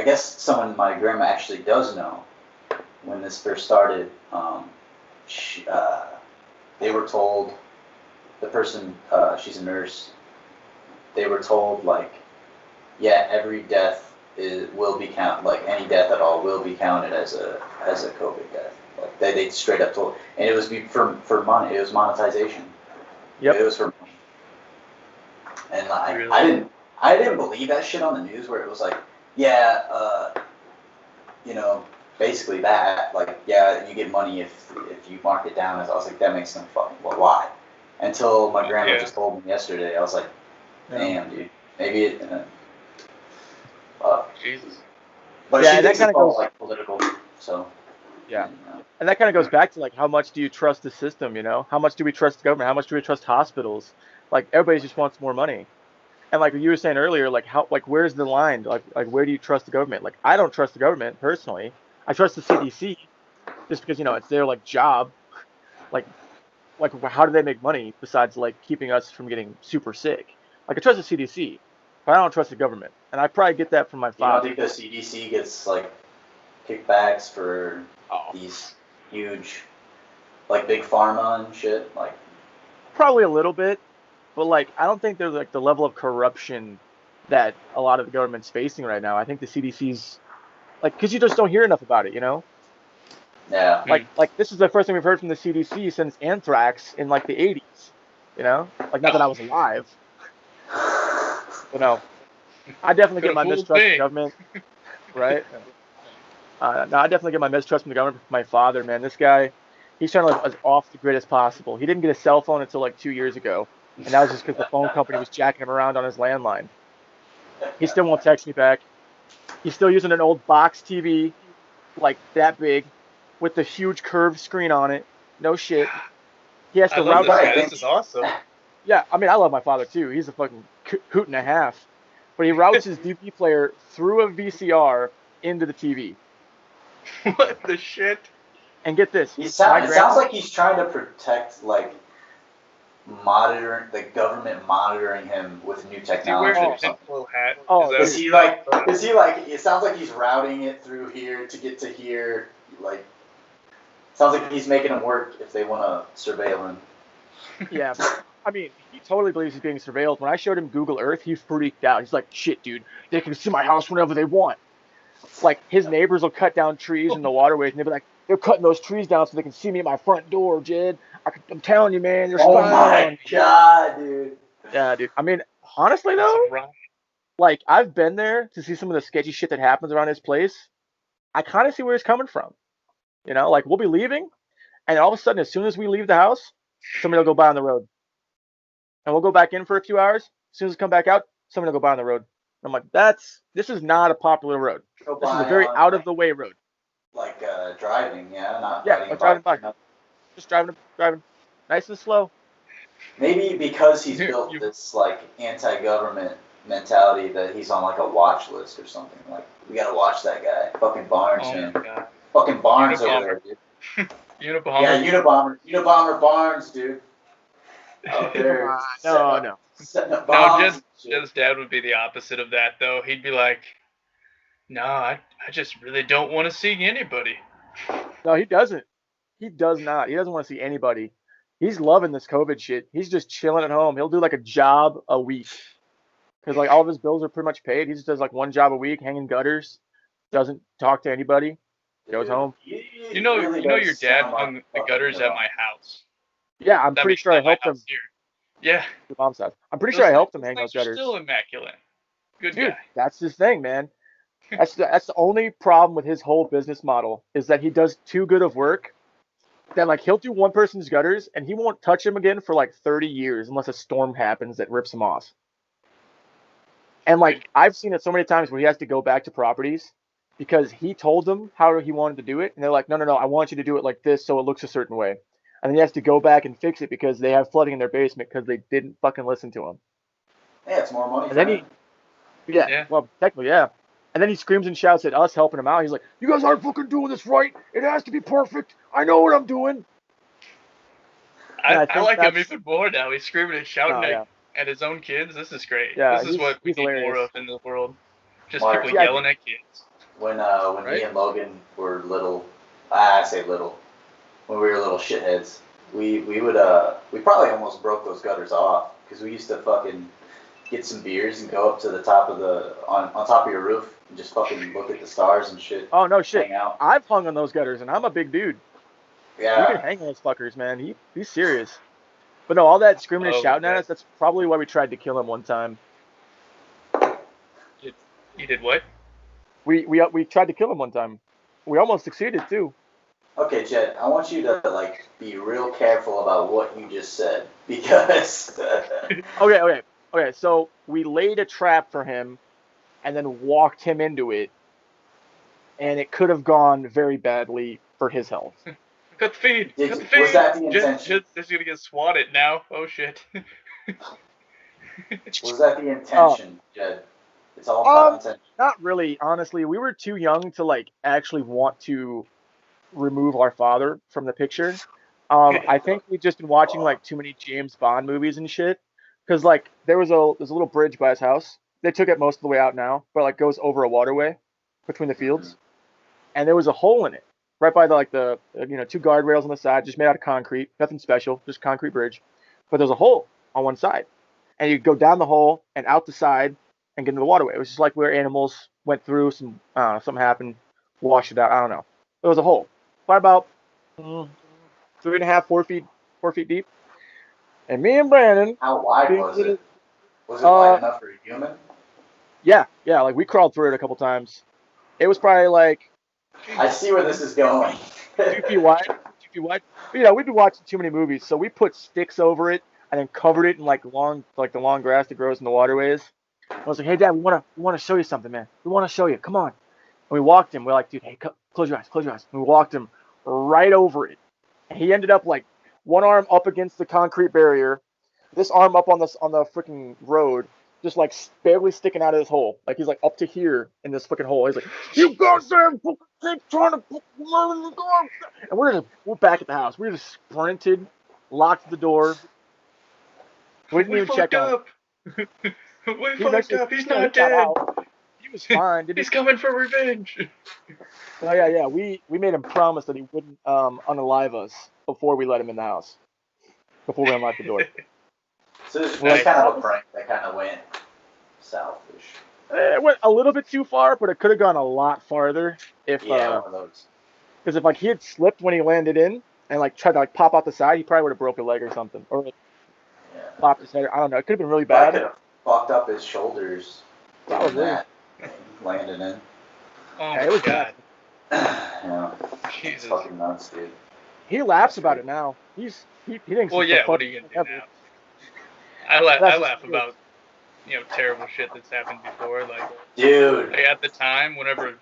guess someone my grandma actually does know, when this first started, they were told, the person, she's a nurse, they were told like, yeah, every death will be counted, like any death at all will be counted as a COVID death. Like they straight up told, and it was for money. It was monetization. Yep. It was for money. And Really? I didn't believe that shit on the news where it was like, yeah, basically that, like, yeah, you get money if you mark it down. I was like, that makes no fucking, well, why? Until my grandma just told me yesterday, I was like, damn, dude, maybe it. Jesus. But Yeah, she that thinks kinda it's all goes- like political, so. Yeah. And that kind of goes back to like, how much do you trust the system? How much do we trust the government? How much do we trust hospitals? Like everybody just wants more money. And like you were saying earlier, like where's the line? Like where do you trust the government? Like I don't trust the government personally. I trust the CDC just because it's their like job. Like how do they make money besides like keeping us from getting super sick? Like I trust the CDC, but I don't trust the government. And I probably get that from my You don't father. think the CDC gets like kickbacks for Oh, these huge, like big pharma and shit? Like, probably a little bit, but like I don't think there's like the level of corruption that a lot of the government's facing right now. I think the CDC's like, because you just don't hear enough about it. yeah. Like this is the first thing we've heard from the CDC since anthrax in like the 80s. Like not that I was alive. I definitely get my mistrust from the government, right? No, I definitely get my mistrust from the government from my father, man. This guy, he's trying to live as off the grid as possible. He didn't get a cell phone until like 2 years ago, and that was just because the phone company was jacking him around on his landline. He still won't text me back. He's still using an old box TV, like that big, with the huge curved screen on it. No shit. He has to I love route. this guy. This is awesome. Yeah, I mean, I love my father too. He's a fucking hoot and a half. But he routes his DVD player through a VCR into the TV. What the shit? And get this. It sounds like he's trying to protect, like, the government monitoring him with new technology or something. Tinfoil hat? Oh, Is he like, it sounds like he's routing it through here to get to here, like, sounds like he's making them work if they want to surveil him. Yeah, but, I mean, he totally believes he's being surveilled. When I showed him Google Earth, he freaked out. He's like, shit, dude, they can see my house whenever they want. Like, his neighbors will cut down trees in the waterways, and they'll be like, they're cutting those trees down so they can see me at my front door, Jed. I'm telling you, man, they're Oh spying on my god, dude. Yeah, dude. I mean, honestly, though, like, I've been there to see some of the sketchy shit that happens around his place. I kind of see where he's coming from. Like, we'll be leaving, and all of a sudden, as soon as we leave the house, somebody will go by on the road. And we'll go back in for a few hours. As soon as we come back out, somebody will go by on the road. I'm like, this is not a popular road. This is a very out of the way road. Like driving, yeah, not Yeah, riding like a driving bike. by. Just driving, nice and slow. Maybe because he's built this like anti-government mentality that he's on like a watch list or something. Like, we gotta watch that guy. Fucking Barnes, man. God. Fucking Barnes over there, dude. Unabomber. Yeah, Unabomber Barnes, dude. Out there. No. Setting up No, bombs. Jed's dad would be the opposite of that, though. He'd be like, no, I just really don't want to see anybody. No, he doesn't. He does not. He doesn't want to see anybody. He's loving this COVID shit. He's just chilling at home. He'll do like a job a week. Because like all of his bills are pretty much paid. He just does like one job a week, hanging gutters. Doesn't talk to anybody. Goes home. You know your dad hung the gutters at my house. Yeah, I'm pretty sure I helped him. Here. Yeah. Your mom's house. I'm pretty sure I helped him hang those those gutters. Still immaculate. Good Dude, guy. that's his thing, man. That's the only problem with his whole business model is that he does too good of work that like he'll do one person's gutters and he won't touch them again for like 30 years unless a storm happens that rips him off. And like I've seen it so many times where he has to go back to properties because he told them how he wanted to do it, and they're like, no, I want you to do it like this so it looks a certain way. And then he has to go back and fix it because they have flooding in their basement because they didn't fucking listen to him. Yeah, it's more money. And then well, technically, yeah. And then he screams and shouts at us helping him out. He's like, "You guys aren't fucking doing this right. It has to be perfect. I know what I'm doing." I like him even more now. He's screaming and shouting at his own kids. This is great. Yeah, this is what we need hilarious. more of in the world. Just Mark, people yelling at kids. When Right? me and Logan were little, I say little, when we were little shitheads, we probably almost broke those gutters off because we used to fucking get some beers and go up to the top of on top of your roof and just fucking look at the stars and shit. Oh no shit! Hang out. I've hung on those gutters, and I'm a big dude. Yeah. You can hang on those fuckers, man. He's serious. But no, all that screaming and shouting at us, that's probably why we tried to kill him one time. You did what? We tried to kill him one time. We almost succeeded too. Okay, Jed, I want you to like be real careful about what you just said because. Okay. So we laid a trap for him, and then walked him into it, and it could have gone very badly for his health. Cut the feed. Cut the feed. Was that the intention? Jed is gonna get swatted now. Oh shit. Was that the intention, Jed? It's all about intention. Not really, honestly. We were too young to like actually want to remove our father from the picture. I think we've just been watching like too many James Bond movies and shit. Because like there's a little bridge by his house. They took it most of the way out now, but like goes over a waterway between the fields, and there was a hole in it right by the two guardrails on the side, just made out of concrete, nothing special, just concrete bridge. But there's a hole on one side, and you go down the hole and out the side and get into the waterway. It was just like where animals went through. Something happened, washed it out. I don't know. There was a hole, probably about 3.5, 4 feet deep. And me and Brandon. How wide was it? Was it wide enough for a human? Yeah. Like we crawled through it a couple times. It was probably like. I see where this is going. 2 feet wide. But, we've been watching too many movies, so we put sticks over it and then covered it in the long grass that grows in the waterways. I was like, "Hey, Dad, we want to show you something, man. We want to show you. Come on." And we walked him. We're like, "Dude, hey, close your eyes. And we walked him right over it. And he ended up like one arm up against the concrete barrier, this arm up on the freaking road, just like barely sticking out of this hole. Like he's like up to here in this fucking hole. He's like, "You goddamn keep trying to," and we're back at the house. We just sprinted, locked the door. We didn't even check on him. We fucked up. He's not dead. He was fine. He's coming for revenge. Oh yeah. We made him promise that he wouldn't unalive us before we let him in the house. Before we unlocked the door. So it's kind of a prank that kind of went selfish. It went a little bit too far, but it could have gone a lot farther if. One of those. Because if he had slipped when he landed in and tried to pop out the side, he probably would have broke a leg or something, or popped his head. I don't know. It could have been really bad. Could have fucked up his shoulders. Probably. Landing in. Oh my God. Yeah. Jesus. Fucking nuts, dude. He laughs about it now. He thinks. Well, yeah. What are you gonna do now? I laugh about terrible shit that's happened before, dude. Like at the time, whenever.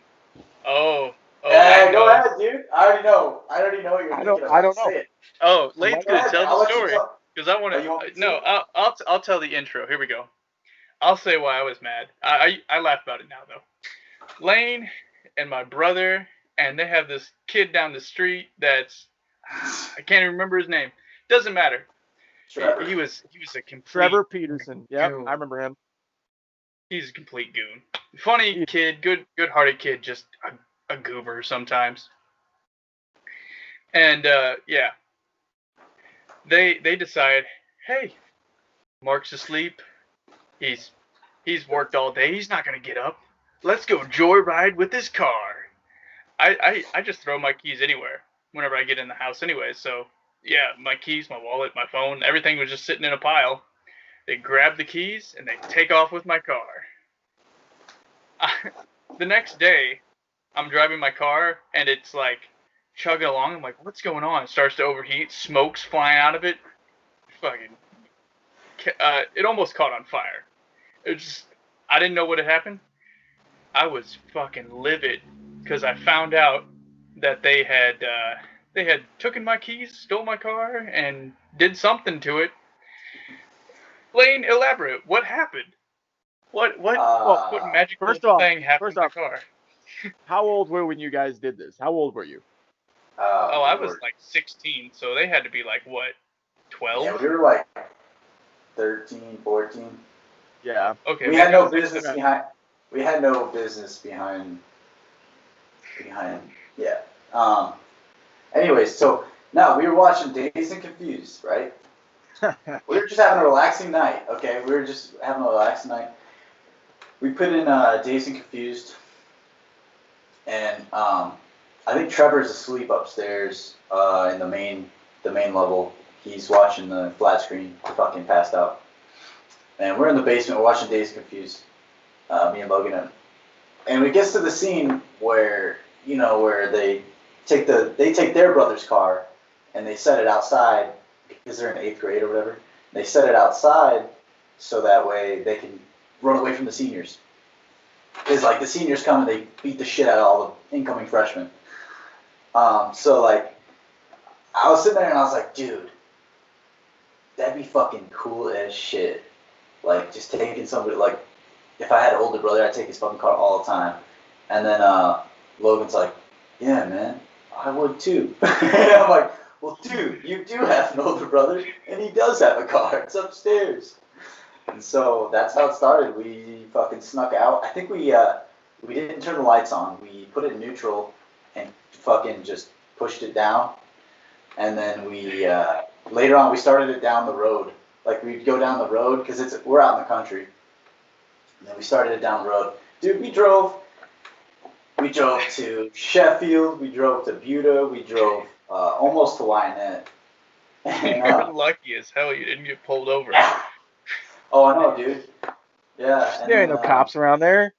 Oh. Yeah, go ahead, dude. I already know what you're thinking. I don't know. Oh, Layne's gonna tell the story because I want to. No, I'll tell the intro. Here we go. I'll say why I was mad. I laugh about it now though. Layne and my brother, and they have this kid down the street that's I can't even remember his name. Doesn't matter. Trevor. He was a complete Trevor Peterson. Yeah, I remember him. He's a complete goon. Funny kid, good-hearted kid, just a goober sometimes. And they decide, hey, Mark's asleep. He's worked all day. He's not gonna get up. Let's go joyride with his car. I just throw my keys anywhere whenever I get in the house anyway. So yeah, my keys, my wallet, my phone, everything was just sitting in a pile. They grab the keys and they take off with my car. The next day, I'm driving my car and it's like chugging along. I'm like, what's going on? It starts to overheat. Smoke's flying out of it. Fucking, it almost caught on fire. It just, I didn't know what had happened. I was fucking livid because I found out that they had taken my keys, stole my car, and did something to it. Layne, elaborate. What happened? What magical first off, thing happened to the car? How old were when you guys did this? How old were you? Oh, I was like 16, so they had to be like, what, 12? Yeah, we were like 13, 14. Yeah. Okay. We had no business behind. We had no business behind. Yeah. Anyways, so now we were watching Dazed and Confused, right? We were just having a relaxing night. Okay, we were just having a relaxing night. We put in Dazed and Confused, and I think Trevor's asleep upstairs in the main level. He's watching the flat screen, fucking passed out. And we're in the basement watching Dazed and Confused, me and Logan, and we get to the scene where they take their brother's car and they set it outside because they're in 8th grade or whatever. They set it outside so that way they can run away from the seniors. Because like the seniors come and they beat the shit out of all the incoming freshmen. So like I was sitting there and I was like, dude, that'd be fucking cool as shit. Like just taking somebody, like if I had an older brother, I'd take his fucking car all the time. And then Logan's like, yeah, man, I would too. And I'm like, well, dude, you do have an older brother, and he does have a car. It's upstairs. And so that's how it started. We fucking snuck out. I think we didn't turn the lights on. We put it in neutral and fucking just pushed it down. And then we later on we started it down the road. Like we'd go down the road because we're out in the country. And then we started it down the road. Dude, we drove to Sheffield, we drove to Buda, we drove almost to Wyanett. You're lucky as hell you didn't get pulled over. Oh, I know, dude. Yeah. There ain't no cops around there.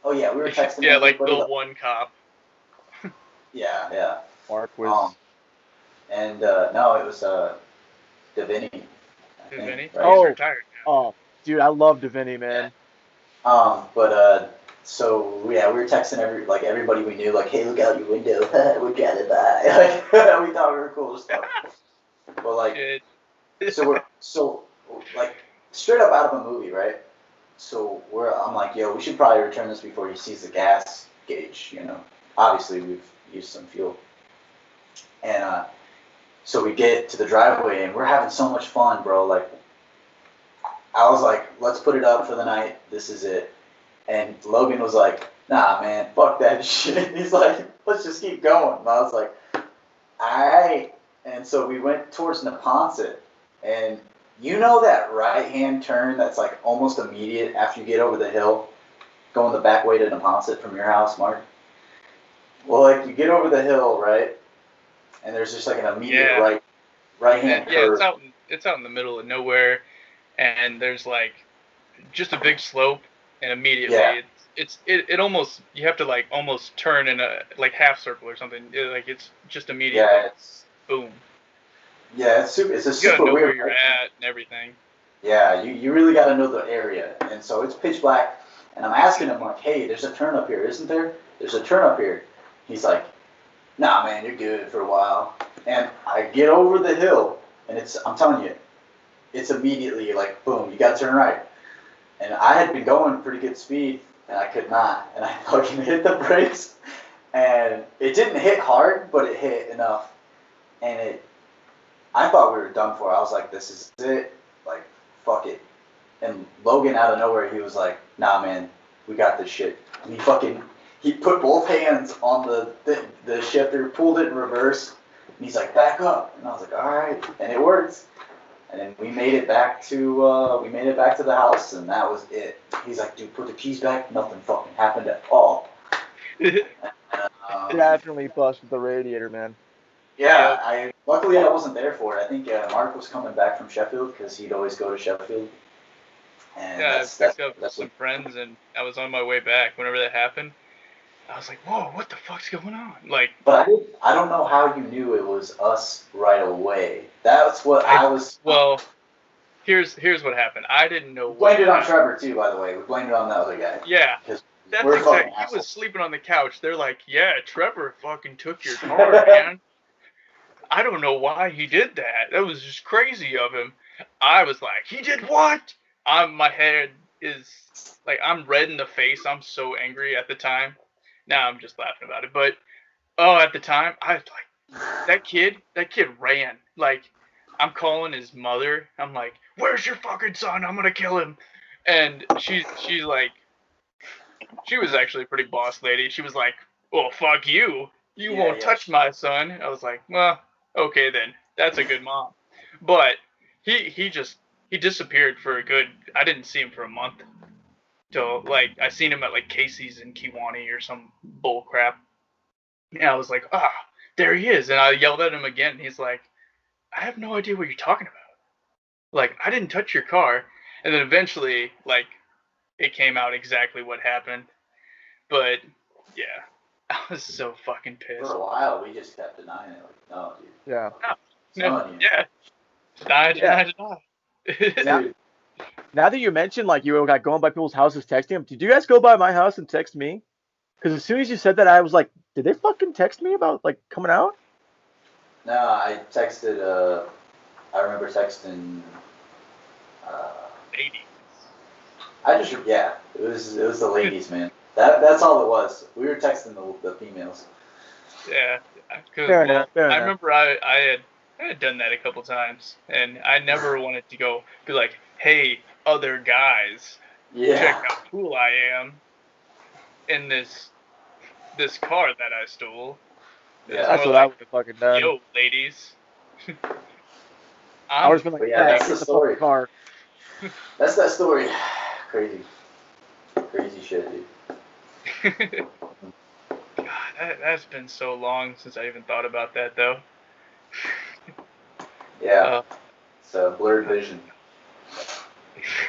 Oh, yeah, we were texting. Yeah, like the one cop. Yeah. Mark was... no, it was Davini. Davini? Right? He's retired now. Oh, dude, I love Davini, man. Yeah. So yeah, we were texting everybody we knew, like, hey, look out your window, we're gonna die. Like, we thought we were cool as stuff. But like, so like straight up out of a movie, right? So I'm like, yo, we should probably return this before he sees the gas gauge. Obviously we've used some fuel, and so we get to the driveway and we're having so much fun, bro. Like, I was like, let's put it up for the night. This is it. And Logan was like, nah, man, fuck that shit. He's like, let's just keep going. And I was like, all right. And so we went towards Neponset. And you know that right-hand turn that's like almost immediate after you get over the hill, going the back way to Neponset from your house, Mark? Well, like, you get over the hill, right? And there's just like an immediate right-hand curve. Yeah, it's out in the middle of nowhere. And there's like just a big slope. And immediately, it almost, you have to like almost turn in a like half circle or something. It's just immediate. Yeah, boom. Yeah, it's super. It's a super you gotta know weird where you're at and everything. Yeah, you really got to know the area. And so it's pitch black. And I'm asking him like, hey, there's a turn up here, isn't there? There's a turn up here. He's like, nah, man, you're good for a while. And I get over the hill, and I'm telling you, it's immediately like, boom, you got to turn right. And I had been going pretty good speed, and I could not. And I fucking hit the brakes, and it didn't hit hard, but it hit enough. And I thought we were done for. I was like, this is it. Like, fuck it. And Logan, out of nowhere, he was like, nah, man, we got this shit. And he put both hands on the shifter, pulled it in reverse, and he's like, back up. And I was like, all right. And it worked. And then we made it back to the house, and that was it. He's like, dude, put the keys back. Nothing fucking happened at all. Definitely busted the radiator, man. Yeah, luckily I wasn't there for it. I think Mark was coming back from Sheffield because he'd always go to Sheffield. And I picked up some friends, and I was on my way back whenever that happened. I was like, whoa, what the fuck's going on? Like, But I don't know how you knew it was us right away. That's what I was. Well, here's what happened. I didn't know We blamed what it on Trevor too, by the way. We blamed it on the other guy. Yeah. Because That's we're fucking exactly. He assholes. was sleeping on the couch. They're like, yeah, Trevor fucking took your car, man. I don't know why he did that. That was just crazy of him. I was like, he did what? My head is like, I'm red in the face. I'm so angry at the time. Now I'm just laughing about it. But at the time, I was like, that kid ran. Like, I'm calling his mother. I'm like, where's your fucking son? I'm gonna kill him. And she's like, she was actually a pretty boss lady. She was like, well, fuck you. You won't touch my son. I was like, well, okay then. That's a good mom. But he disappeared for a good, I didn't see him for a month. Till, like, I seen him at, like, Casey's in Kewanee or some bull crap. And I was like, there he is. And I yelled at him again. He's like, I have no idea what you're talking about. Like, I didn't touch your car. And then eventually, like, it came out exactly what happened. But, yeah, I was so fucking pissed. For a while, we just kept denying it. Like, no, dude. Yeah. No, yeah. Deny. Dude. Now that you mentioned, like, you got going by people's houses texting them, did you guys go by my house and text me? Because as soon as you said that, I was like, did they fucking text me about, like, coming out? No, I texted, I remember texting, Ladies. it was the ladies, man. That's all it was. We were texting the females. Yeah. Fair enough. I remember I had done that a couple times, and I never wanted to be like, hey, other guys, check how cool I am in this car that I stole. Yeah, that's what I would have fucking done. Yo, ladies. I would have been like, yeah, that's the story. Car. That's that story. Crazy shit, dude. God, that's been so long since I even thought about that, though. Yeah. So blurred vision.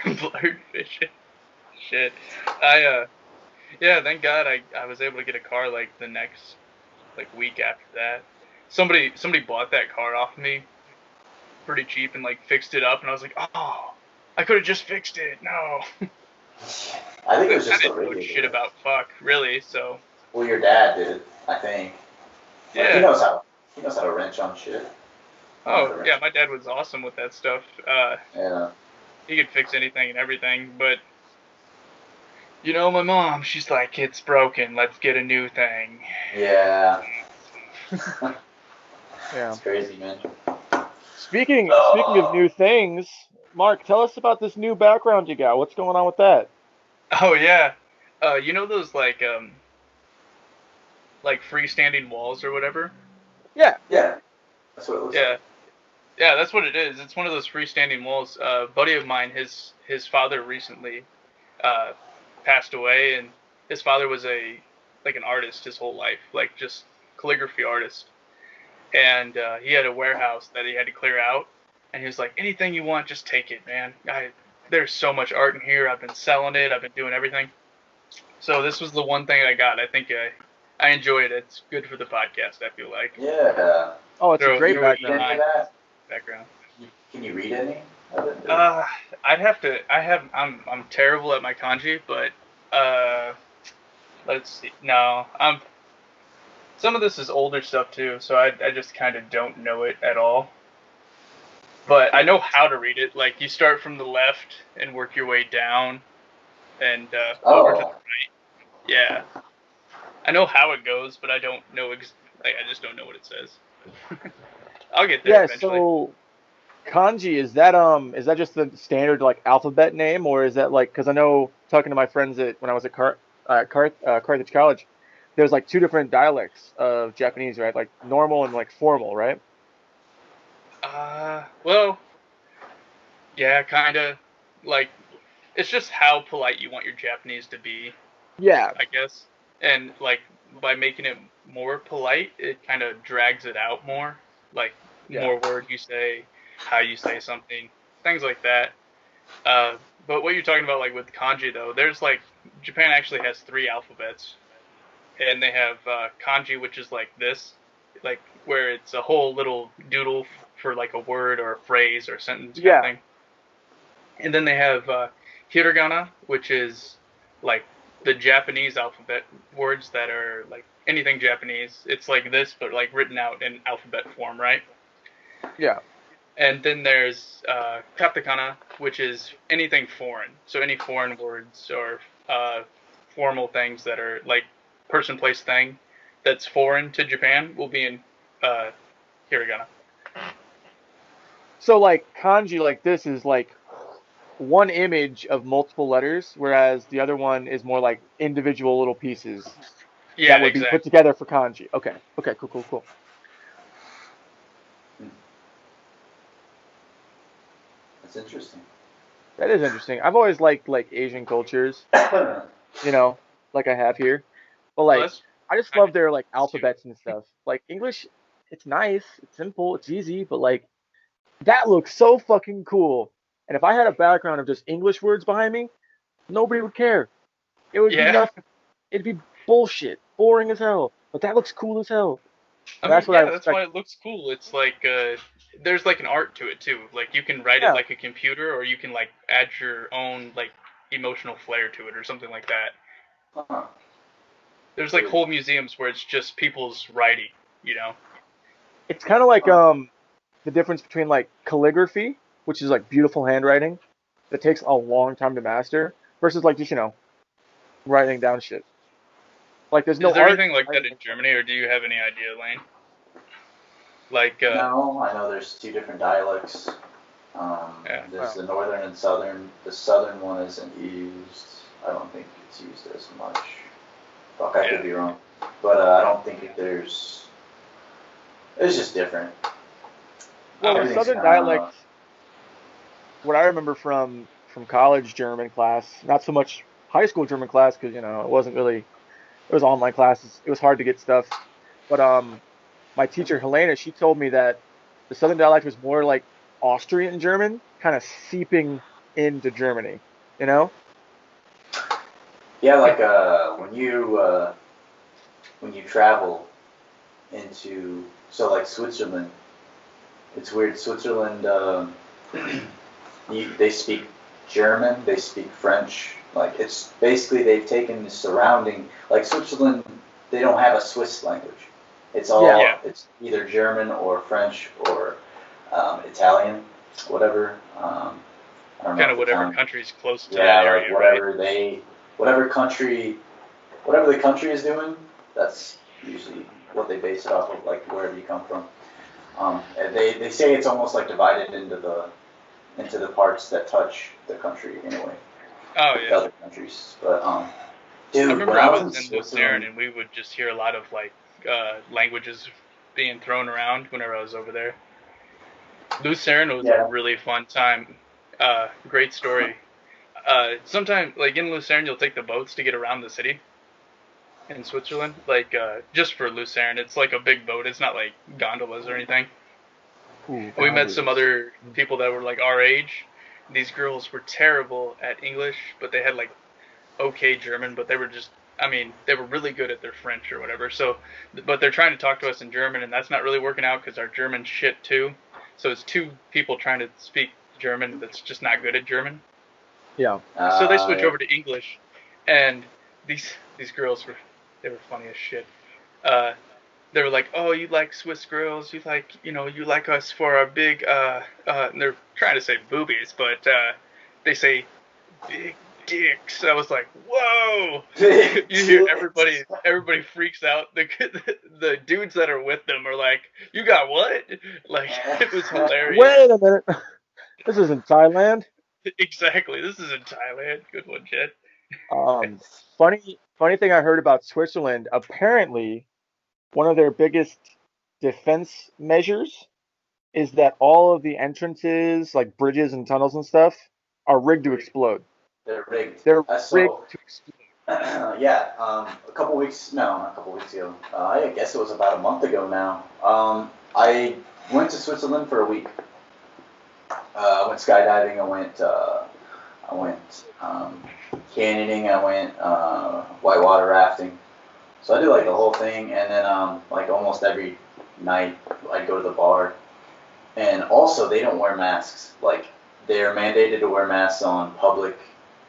Blurred vision. Shit. Thank God I was able to get a car like the next week after that. Somebody bought that car off me pretty cheap and like fixed it up, and I was like, oh, I could have just fixed it. No. I think it was just I didn't know shit about fuck, really. So. Well, your dad did it, I think. Like, Yeah. He knows how to wrench on shit. Oh yeah, my dad was awesome with that stuff. Yeah. He could fix anything and everything, but my mom, she's like, it's broken. Let's get a new thing. Yeah. Yeah. It's crazy, man. Speaking of new things, Mark, tell us about this new background you got. What's going on with that? Oh yeah, those like freestanding walls or whatever. Yeah. That's what it looks like. Yeah, that's what it is. It's one of those freestanding walls. A buddy of mine, his father recently passed away, and his father was an artist his whole life, like just calligraphy artist. And he had a warehouse that he had to clear out, and he was like, anything you want, just take it, man. There's so much art in here. I've been selling it. I've been doing everything. So this was the one thing I got. I think I enjoy it. It's good for the podcast, I feel like. Yeah. Oh, it's a great background. Background. Can you read any of it? I'm terrible at my kanji, but let's see. No, some of this is older stuff too, so I just kind of don't know it at all. But I know how to read it. Like, you start from the left and work your way down, and over to the right. Yeah, I know how it goes, but I don't know. I just don't know what it says. I'll get there eventually. So kanji, is that just the standard like alphabet name, or is that like, because I know talking to my friends when I was at Carthage College, there's like two different dialects of Japanese, right? Like normal and like formal, right? Well, yeah, kind of. Like, it's just how polite you want your Japanese to be. Yeah. I guess. And, like, by making it more polite, it kind of drags it out more. Like, more words you say, how you say something, things like that. But what you're talking about, like, with kanji, though, there's, like, Japan actually has 3 alphabets. and they have kanji, which is like this, like where it's a whole little doodle for like a word or a phrase or a sentence kind of thing. And then they have hiragana, which is like the Japanese alphabet words that are like anything Japanese. It's like this, but like written out in alphabet form, right? Yeah. And then there's katakana, which is anything foreign. So any foreign words or formal things that are like person, place, thing that's foreign to Japan will be in hiragana. So like kanji like this is like one image of multiple letters, whereas the other one is more like individual little pieces Yeah, that would be exactly. put together for kanji. Okay. Okay. Cool. Cool. Cool. That's interesting. That is interesting. I've always liked like Asian cultures, you know, like I have here. But Well, like that's I just kind love of their like too. alphabets and stuff. Like English, it's nice, it's simple, it's easy, but like that looks so fucking cool. And if I had a background of just English words behind me, nobody would care. It would be Yeah, nothing. It'd be bullshit, boring as hell. But that looks cool as hell. I And that's mean, what I yeah, that's respect. why it looks cool. It's like there's like an art to it too. Like you can write it Yeah. like a computer, or you can like add your own like emotional flair to it, or something like that. Huh. There's like whole museums where it's just people's writing, you know? It's kind of like Huh. the difference between like calligraphy, which is like beautiful handwriting that takes a long time to master, versus like just, writing down shit. Like there's Is no there art anything in like that in writing. Germany, or do you have any idea, Layne? Like, No, I know there's two different dialects. yeah. There's Well, the northern and southern. The southern one isn't used. I don't think it's used as much. Fuck, I Yeah. could be wrong. But I don't think there's. It's just different. well, the Everything's southern kind of. dialect, what I remember from college German class, not so much high school German class because it wasn't really it was online classes. It was hard to get stuff. But my teacher Helena, she told me that the southern dialect was more like Austrian German, kind of seeping into Germany. You know? Yeah, like when you travel into like Switzerland, it's weird. Switzerland, they speak German, they speak French. Like it's basically they've taken the surrounding. Like Switzerland, they don't have a Swiss language. It's Yeah. Yeah. it's either German or French or Italian, whatever. I don't know Kind of if whatever Italian. country's close to that Yeah, like area, right? whatever country, whatever the country is doing, that's usually what they base it off of, like wherever you come from. And they say it's almost like divided into the parts that touch the country in a way, Oh, the yeah. other countries. But I dude, when remember I I was was in in Lucerne, Switzerland, and we would just hear a lot of like languages being thrown around whenever I was over there. Lucerne was a yeah, really fun time. Great story. Sometimes, like in Lucerne, you'll take the boats to get around the city in Switzerland. Like just for Lucerne, it's like a big boat. It's not like gondolas or anything. Ooh, And we met some gondolas. other people that were like our age. These girls were terrible at English, but they had like okay German, but they were just, I mean, they were really good at their French or whatever. So, but they're trying to talk to us in German, and that's not really working out because our German shit too. So it's two people trying to speak German that's just not good at German. Yeah. So they switch yeah. over to English, and these girls were they were funny as shit. Uh, they were like, "Oh, you like Swiss girls? You like, you like us for our big and they're trying to say boobies, but they say big dicks." I was like, "Whoa!" You hear everybody freaks out. The dudes that are with them are like, "You got what?" Like it was hilarious. Wait a minute. This isn't Thailand. Exactly. This is in Thailand. Good one, Jed. Um, funny thing I heard about Switzerland. Apparently, one of their biggest defense measures is that all of the entrances, like bridges and tunnels and stuff, are rigged to explode. They're rigged. They're rigged So to explode. yeah, a couple weeks, no, not a couple weeks ago. I guess it was about a month ago now. I went to Switzerland for a week. I went skydiving. I went canyoning. I went whitewater rafting. So I did like the whole thing, and then like almost every night I'd go to the bar. And also, they don't wear masks. Like, they're mandated to wear masks on public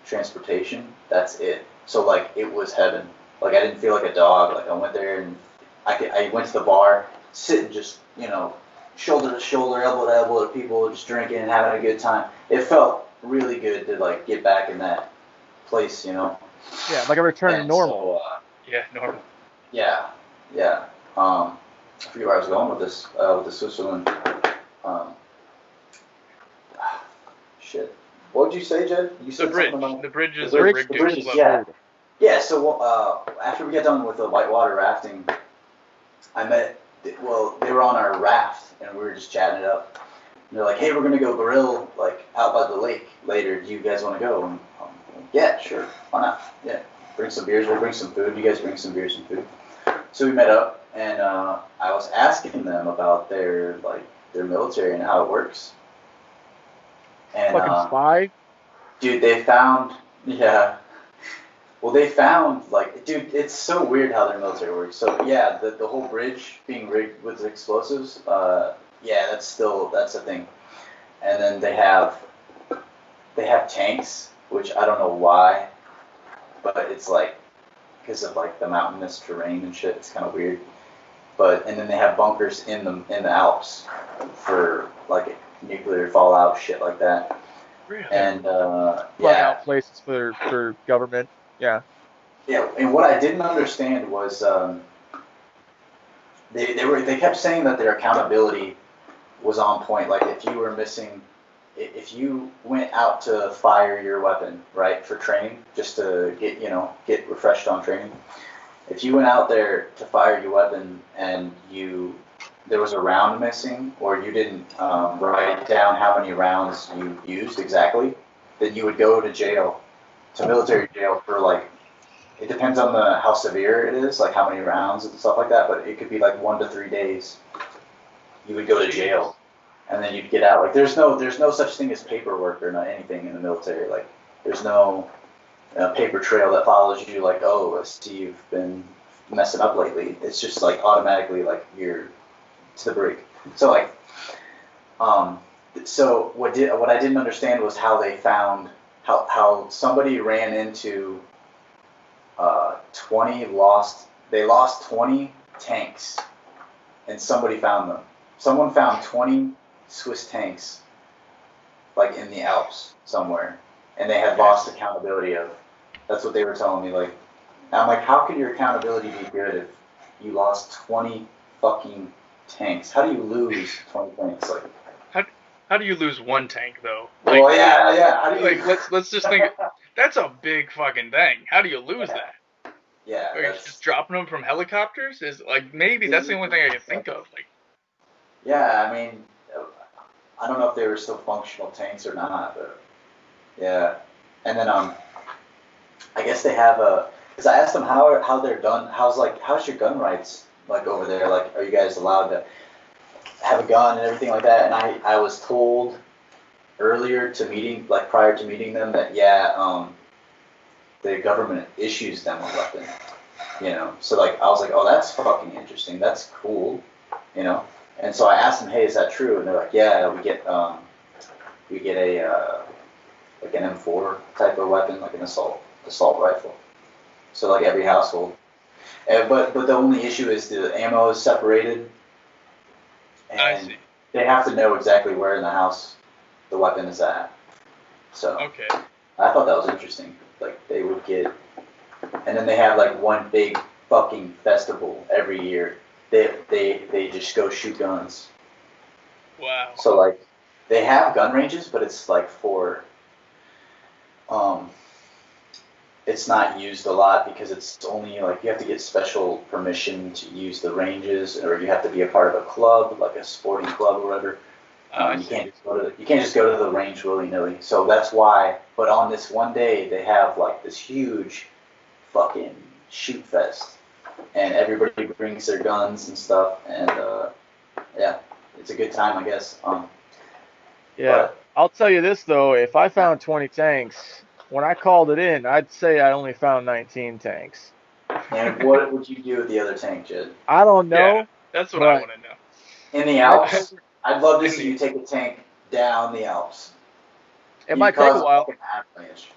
transportation. That's it. So, like, it was heaven. Like, I didn't feel like a dog. Like, I went there and I went to the bar, sitting just, you know, shoulder to shoulder, elbow to elbow with people, just drinking and having a good time. It felt really good to, like, get back in that place, you know? Yeah, like a return to And normal. so, Yeah, normal. yeah, yeah. I forget where I was going with this, with the Switzerland. Um, shit. What would you say, Jed? You The said bridge. something about The bridges the are bridge. rigged The to bridges, explode. yeah. Yeah. So after we got done with the whitewater rafting, I met. Well, they were on our raft, and we were just chatting it up. And they're like, "Hey, we're gonna go grill like out by the lake later. Do you guys want to go?" And I'm like, "Yeah, sure. Why not? Yeah. Bring some beers. We'll bring some food. You guys bring some beers and food." So we met up, and I was asking them about their military and how it works. And Fucking spy. dude, they found, yeah. Well, they found, like, dude, it's so weird how their military works. So, yeah, the whole bridge being rigged with explosives, yeah, that's a thing. And then they have tanks, which I don't know why, but it's like, because of, like, the mountainous terrain and shit, it's kind of weird. And then they have bunkers in the Alps for, like, nuclear fallout, shit like that. Really? And, Run yeah. out places for government. Yeah. Yeah, and what I didn't understand was they kept saying that their accountability was on point. Like if you were missing, if you went out to fire your weapon, right, for training, just to get refreshed on training. If you went out there to fire your weapon and there was a round missing, or you didn't write down how many rounds you used exactly, then you would go to jail, to military jail for like. It depends on how severe it is, like how many rounds and stuff like that. But it could be like 1 to 3 days. You would go to jail, and then you'd get out. Like there's no such thing as paperwork or not anything in the military. Like there's no paper trail that follows you. Like I see you've been messing up lately. It's just like automatically like you're to the break. So like, so what I didn't understand was how they found how somebody ran into. 20 lost 20 tanks, and somebody found them. Someone found 20 Swiss tanks, like in the Alps somewhere, and they had lost accountability of. That's what they were telling me. Like, I'm like, how can your accountability be good if you lost 20 fucking tanks? How do you lose 20 tanks? Like, how do you lose one tank though? Like, well, yeah. How do you? Like, let's just think. That's a big fucking thing. How do you lose that? Yeah. Are you just dropping them from helicopters? Is like maybe that's the only thing I can think of. Like. Yeah, I mean, I don't know if they were still functional tanks or not, but yeah. And then I guess they have because I asked them how they're done. How's your gun rights like over there? Like, are you guys allowed to have a gun and everything like that? And I was told earlier prior to meeting them that the government issues them a weapon. You know, so like I was like, oh, that's fucking interesting. That's cool. You know. And so I asked them, hey, is that true? And they're like, yeah, we get a like an M4 type of weapon, like an assault rifle. So like every household. But the only issue is the ammo is separated, and I see. they have to know exactly where in the house the weapon is at. So Okay. I thought that was interesting. Like they would get, and then they have like one big fucking festival every year. They just go shoot guns. Wow. So like they have gun ranges, but it's like for it's not used a lot because it's only like you have to get special permission to use the ranges, or you have to be a part of a club, like a sporting club or whatever. You can't just go to the range willy nilly. So that's why. But on this one day, they have like this huge fucking shoot fest. And everybody brings their guns and stuff, and yeah, it's a good time, I guess. Yeah. I'll tell you this though, if I found 20 tanks, when I called it in, I'd say I only found 19 tanks. And what would you do with the other tank, Jed? I don't know. Yeah, that's what I but want to know. In the Alps? I'd love to see you take a tank down the Alps. It might take a while. fucking avalanche.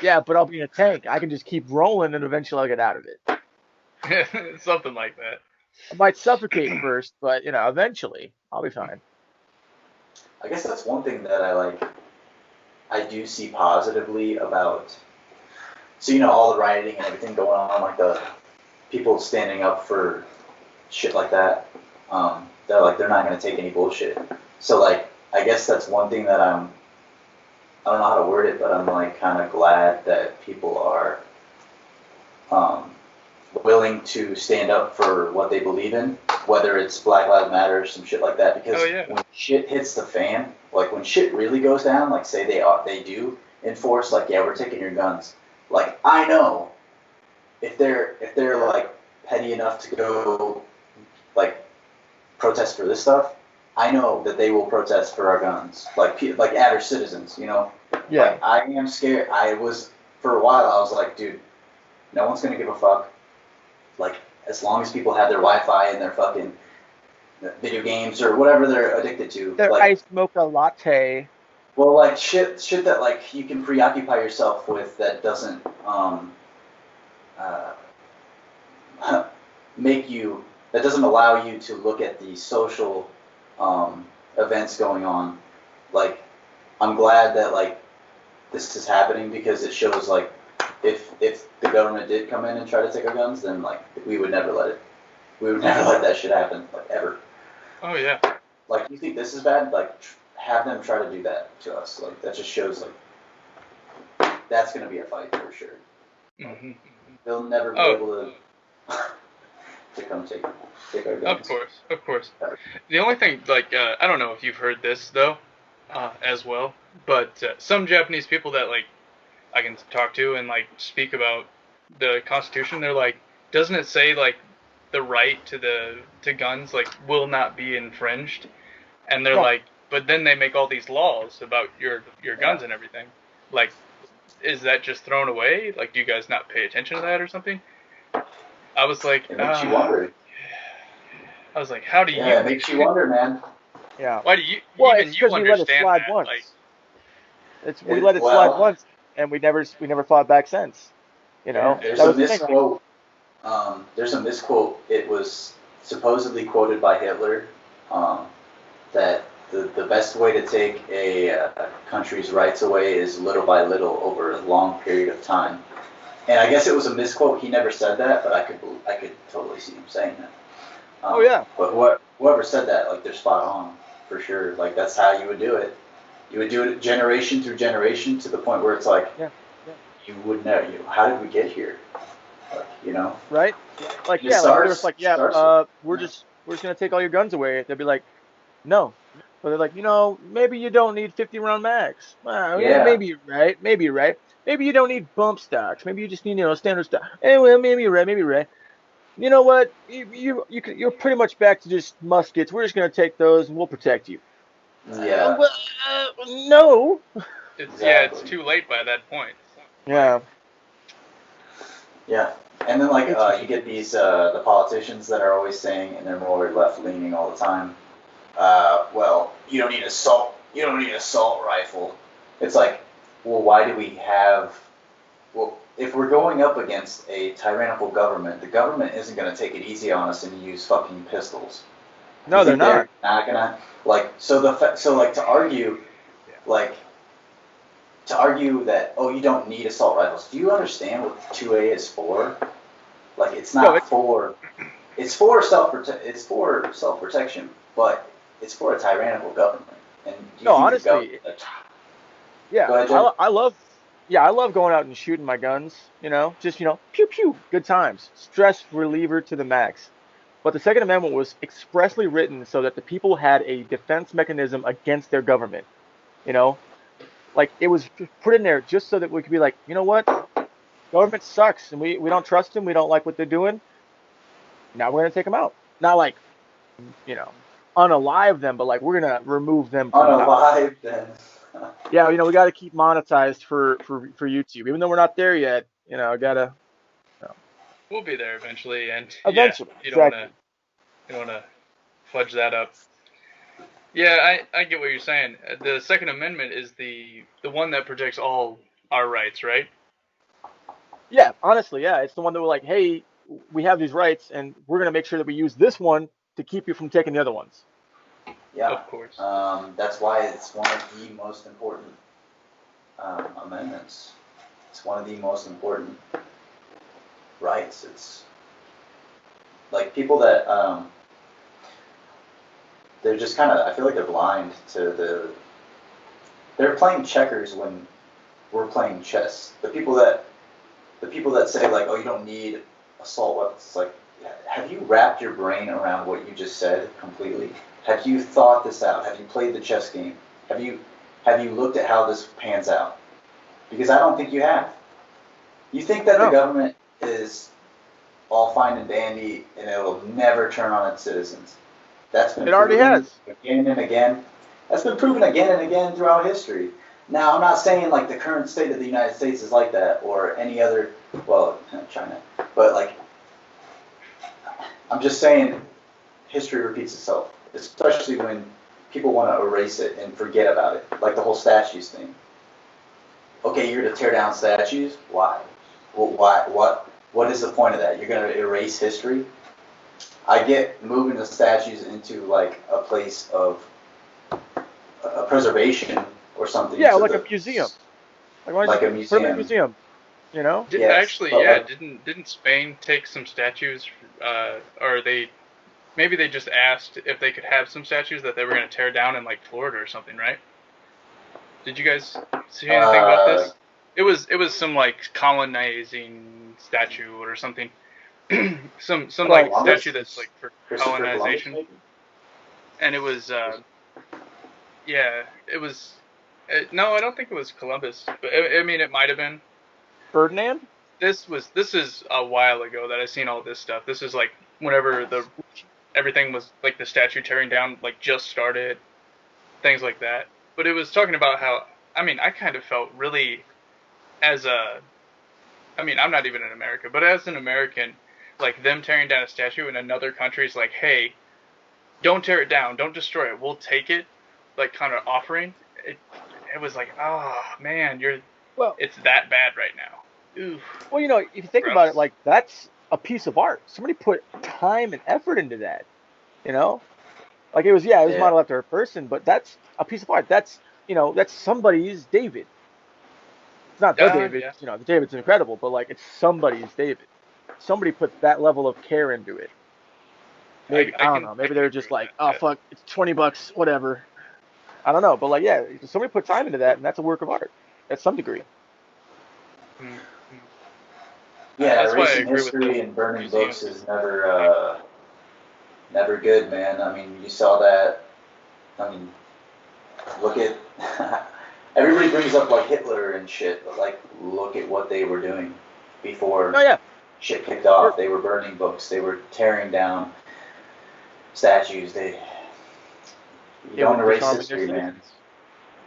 Yeah, but I'll be in a tank. I can just keep rolling, and eventually I'll get out of it. Something like that. I might suffocate first, but eventually I'll be fine. I guess that's one thing that I do see positively about. So all the rioting and everything going on, like the people standing up for shit like that. They're not gonna take any bullshit. So I guess that's one thing that I don't know how to word it, but I'm kind of glad that people are willing to stand up for what they believe in, whether it's Black Lives Matter or some shit like that. Because when shit hits the fan, when shit really goes down, say they do enforce, we're taking your guns. I know if they're petty enough to go protest for this stuff, I know that they will protest for our guns, like average citizens, Yeah. I am scared. For a while, I was like, dude, no one's gonna give a fuck. As long as people have their Wi-Fi and their fucking video games or whatever they're addicted to. Their iced mocha latte. Well, shit that you can preoccupy yourself with that doesn't that doesn't allow you to look at the social events going on. I'm glad that this is happening because it shows if the government did come in and try to take our guns, then we would never let that shit happen ever. Oh yeah. You think this is bad? Have them try to do that to us. That just shows that's gonna be a fight for sure. Mm-hmm. They'll never be able to come take our guns. Of course. The only thing, I don't know if you've heard this though, as well, but some Japanese people that I can talk to and speak about the Constitution, they're like, doesn't it say the right to guns will not be infringed? And they're like, but then they make all these laws about your guns and everything. Is that just thrown away? Do you guys not pay attention to that or something? I was like, it makes you wonder. I was like, how do you? It makes you wonder, man. Yeah. Why do you? Well, even it's you because we let it understand slide that? once. We let it slide once, and we never fought back since. There's a misquote. There's a misquote. It was supposedly quoted by Hitler that the best way to take a country's rights away is little by little over a long period of time. And I guess it was a misquote. He never said that, but I could totally see him saying that. Oh yeah. But whoever said that, they're spot on for sure. That's how you would do it. You would do it generation through generation to the point where it's you would never. How did we get here? Right. We're just gonna take all your guns away. They'd be like, no. But they're like, maybe you don't need 50-round mags. Maybe you're right. Maybe you're right. Maybe you don't need bump stocks. Maybe you just need standard stock. Anyway, maybe you're right. Maybe you're right. You know what? You're pretty much back to just muskets. We're just gonna take those and we'll protect you. Yeah. No. It's too late by that point. Yeah. Yeah. And then you get these the politicians that are always saying, and they're more left leaning all the time. Well, you don't need assault rifle. It's well, why do we have? Well, if we're going up against a tyrannical government, the government isn't going to take it easy on us and use fucking pistols. No, they're not. They're not gonna to argue that you don't need assault rifles. Do you understand what 2A is for? It's not for. It's for self-protection, but it's for a tyrannical government. And honestly, yeah, go ahead, I love going out and shooting my guns. Just pew pew, good times, stress reliever to the max. But the Second Amendment was expressly written so that the people had a defense mechanism against their government. It was put in there just so that we could be like, you know what, government sucks, and we don't trust them. We don't like what they're doing. Now we're gonna take them out. Not unalive them, but we're gonna remove them from unalive them. Yeah, we got to keep monetized for YouTube, even though we're not there yet. Gotta. We'll be there eventually, and Eventually, you don't exactly. wanna fudge that up. Yeah, I get what you're saying. The Second Amendment is the one that protects all our rights, right? Yeah, honestly, yeah, it's the one that we're like, hey, we have these rights, and we're gonna make sure that we use this one to keep you from taking the other ones. Yeah. Of course. That's why it's one of the most important amendments. It's one of the most important rights. It's like people that they're just kind of. I feel like they're blind to the. They're playing checkers when we're playing chess. The people that say like, oh, you don't need assault weapons. It's like, have you wrapped your brain around what you just said completely? Have you thought this out? Have you played the chess game? Have you looked at how this pans out? Because I don't think you have. You think that the No, government is all fine and dandy and it'll never turn on its citizens. That's been it already proven has. again and again. That's been proven again and again throughout history. Now, I'm not saying like the current state of the United States is like that or any other, well, China, but like, I'm just saying history repeats itself, especially when people want to erase it and forget about it, like the whole statues thing. Okay, you're to tear down statues? Why? Well, why? What is the point of that? You're going to erase history? I get moving the statues into like a place of preservation or something Yeah, to like a the museum. Like, why don't you like a put them in a museum. museum? You know? Yes, Actually, but yeah, like didn't Spain take some statues, or maybe they just asked if they could have some statues that they were going to tear down in like Florida or something, right? Did you guys see anything about uh, this? It was some like colonizing statue or something. some like Right. statue Columbus, that's like for Christopher Columbus, colonization, maybe. and it was yeah, it was. No, I don't think it was Columbus, but I mean it might have been. Ferdinand? This is a while ago that I seen all this stuff. This is like whenever the everything was like the statue tearing down like just started, things like that. But it was talking about how, I mean, I kind of felt really as a, I mean, I'm not even in America, but as an American, like them tearing down a statue in another country is like, hey, don't tear it down, don't destroy it, we'll take it, like kind of offering. It, it was like, oh man, Well, it's that bad right now. Oof, well, if you think about it, gross. like that's a piece of art. Somebody put time and effort into that. You know, like it was Yeah. modeled after a person, but that's a piece of art. That's somebody's David. It's not the David. Yeah, The David's incredible, but like it's somebody's David. Somebody put that level of care into it. Maybe I don't know. I Maybe can they're agree just with like, that. oh fuck, it's $20, whatever. I don't know, but like, yeah, somebody put time into that, and that's a work of art at some degree. Yeah. Yeah, That's why I erasing agree with the history and burning books museums. is never good, man. I mean, you saw that. I mean, look at everybody brings up like Hitler and shit, but like look at what they were doing Oh before yeah, shit kicked we're off. They were burning books. They were tearing down statues. You they were don't erase disarming their history, man. citizens.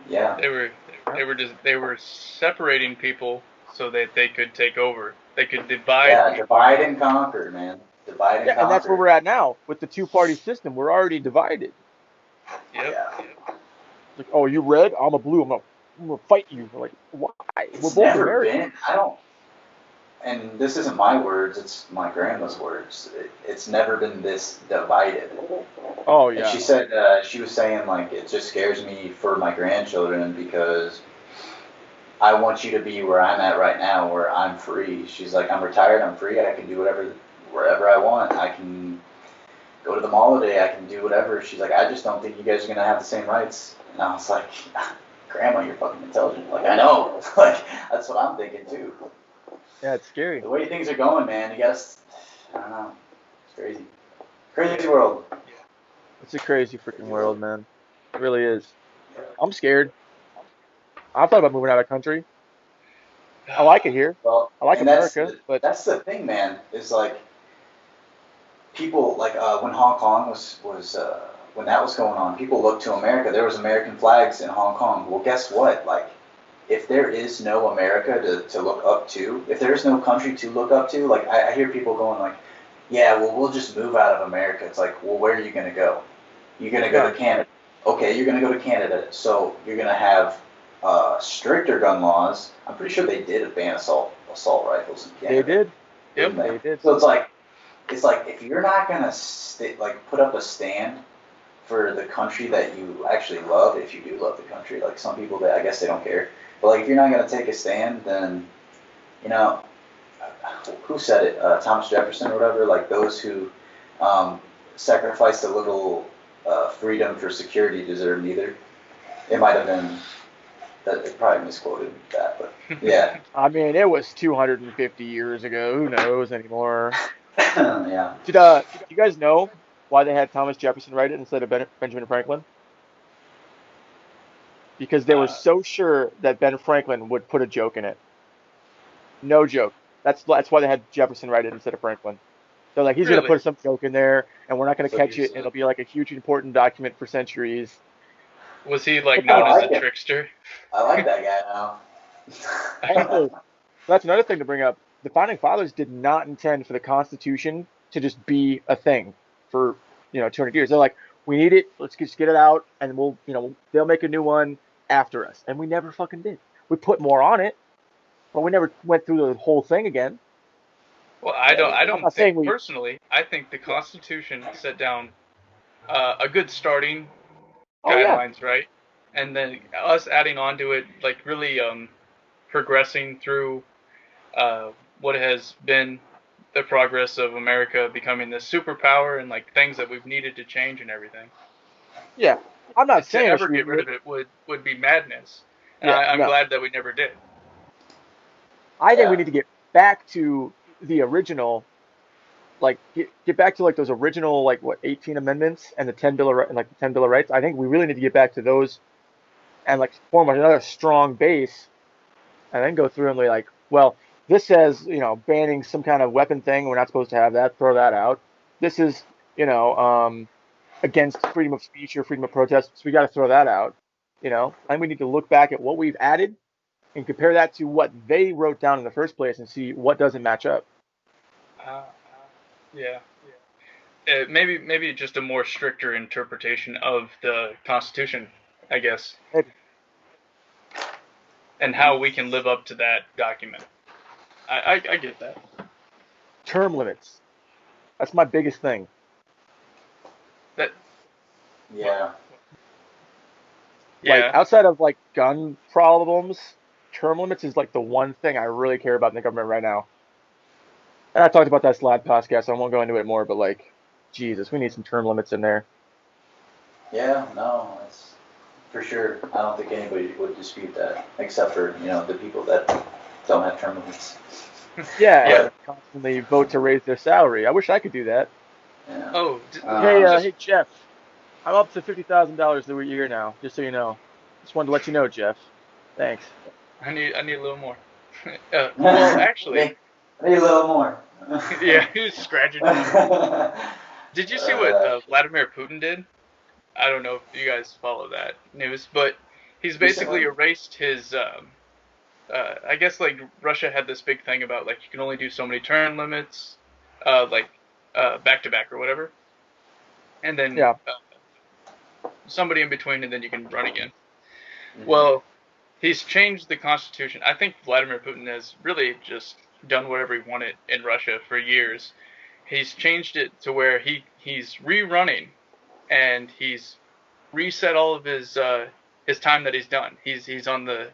Yeah, They were Yeah, they were separating people so that they could take over. They could divide yeah. people. Divide and conquer, man. Divide and yeah, and that's where conquer. we're at now with the two-party system. We're already divided. Yep. Yeah. It's like, oh, you red, I'm a blue. I'm gonna fight you. We're like, why? We're It's both never Americans. been. I don't. And this isn't my words, it's my grandma's words. It's never been this divided. Oh And yeah, she said, she was saying, like, it just scares me for my grandchildren because I want you to be where I'm at right now, where I'm free. She's like, I'm retired, I'm free, I can do whatever, wherever I want. I can go to the mall today, I can do whatever. She's like, I just don't think you guys are going to have the same rights. And I was like, Grandma, you're fucking intelligent. Like, I know. Like, that's what I'm thinking too. yeah, it's scary. The way things are going, man, you gotta, I don't know, it's crazy. Crazy world. It's a crazy freaking Crazy world, world. man. It really is. I'm scared. I've thought about moving out of the country. I like it here. Well, I like and that's America, the, but that's the thing, man, is like, people, like, when Hong Kong when that was going on, people looked to America. There was American flags in Hong Kong. Well, guess what? Like, if there is no America to look up to, if there's no country to look up to, like I hear people going like, yeah, well, we'll just move out of America. It's like, well, where are you going to go? You're going to go to Canada. Okay, you're going to go to Canada. So you're going to have stricter gun laws. I'm pretty sure they did ban assault rifles in Canada. They did. Yep, they did. So it's like if you're not going to put up a stand for the country that you actually love, if you do love the country, like some people, that I guess they don't care. But like if you're not going to take a stand, then, you know, who said it? Thomas Jefferson or whatever. Like those who sacrificed a little freedom for security deserve neither. It might have been that. It probably misquoted that, but yeah. I mean, it was 250 years ago. Who knows anymore? Yeah. Did you guys know why they had Thomas Jefferson write it instead of Benjamin Franklin? Because they were so sure that Ben Franklin would put a joke in it. No joke. That's why they had Jefferson write it instead of Franklin. They're like, he's Really? going to put some joke in there, and we're not going to So catch he's, it. And it'll be like a huge important document for centuries. Was he like known as a trickster? I like that guy now. Oh, that's another thing to bring up. The founding fathers did not intend for the Constitution to just be a thing for 200 years. They're like, we need it. Let's just get it out, and they'll make a new one after us. And we never fucking did. We put more on it, but we never went through the whole thing again. Well, I don't think personally. I think the Constitution set down a good starting guidelines, right? And then us adding on to it, like really progressing through what has been the progress of America becoming this superpower and like things that we've needed to change and everything. Yeah, I'm not saying to ever get rid of it would be madness, and I'm glad that we never did. I think we need to get back to the original, like get back to like those original 18 amendments and the 10 bill of the 10 bill of rights. I think we really need to get back to those and like form another strong base, and then go through and be like, well, this says banning some kind of weapon thing. We're not supposed to have that. Throw that out. This is against freedom of speech or freedom of protest, so we got to throw that out. And we need to look back at what we've added and compare that to what they wrote down in the first place and see what doesn't match up. Yeah. Maybe just a more stricter interpretation of the Constitution, I guess. Maybe. And how we can live up to that document. I get that. Term limits. That's my biggest thing. Yeah. Like outside of like gun problems, term limits is like the one thing I really care about in the government right now. And I talked about that last podcast, so I won't go into it more, but like, Jesus, we need some term limits in there. Yeah, no, it's for sure. I don't think anybody would dispute that, except for, the people that don't have term limits. Yeah. Constantly vote to raise their salary. I wish I could do that. Yeah. Oh, hey Jeff, I'm up to $50,000 a year now. Just so you know. Just wanted to let you know, Jeff. Thanks. I need a little more. Well, actually, I need a little more. Yeah, he's scratching. Did you see what Vladimir Putin did? I don't know if you guys follow that news, but he's basically erased his. I guess like Russia had this big thing about like you can only do so many term limits, back to back or whatever, and then somebody in between, and then you can run again. Mm-hmm. Well, he's changed the constitution. I think Vladimir Putin has really just done whatever he wanted in Russia for years. He's changed it to where he's rerunning, and he's reset all of his time that he's done. He's on the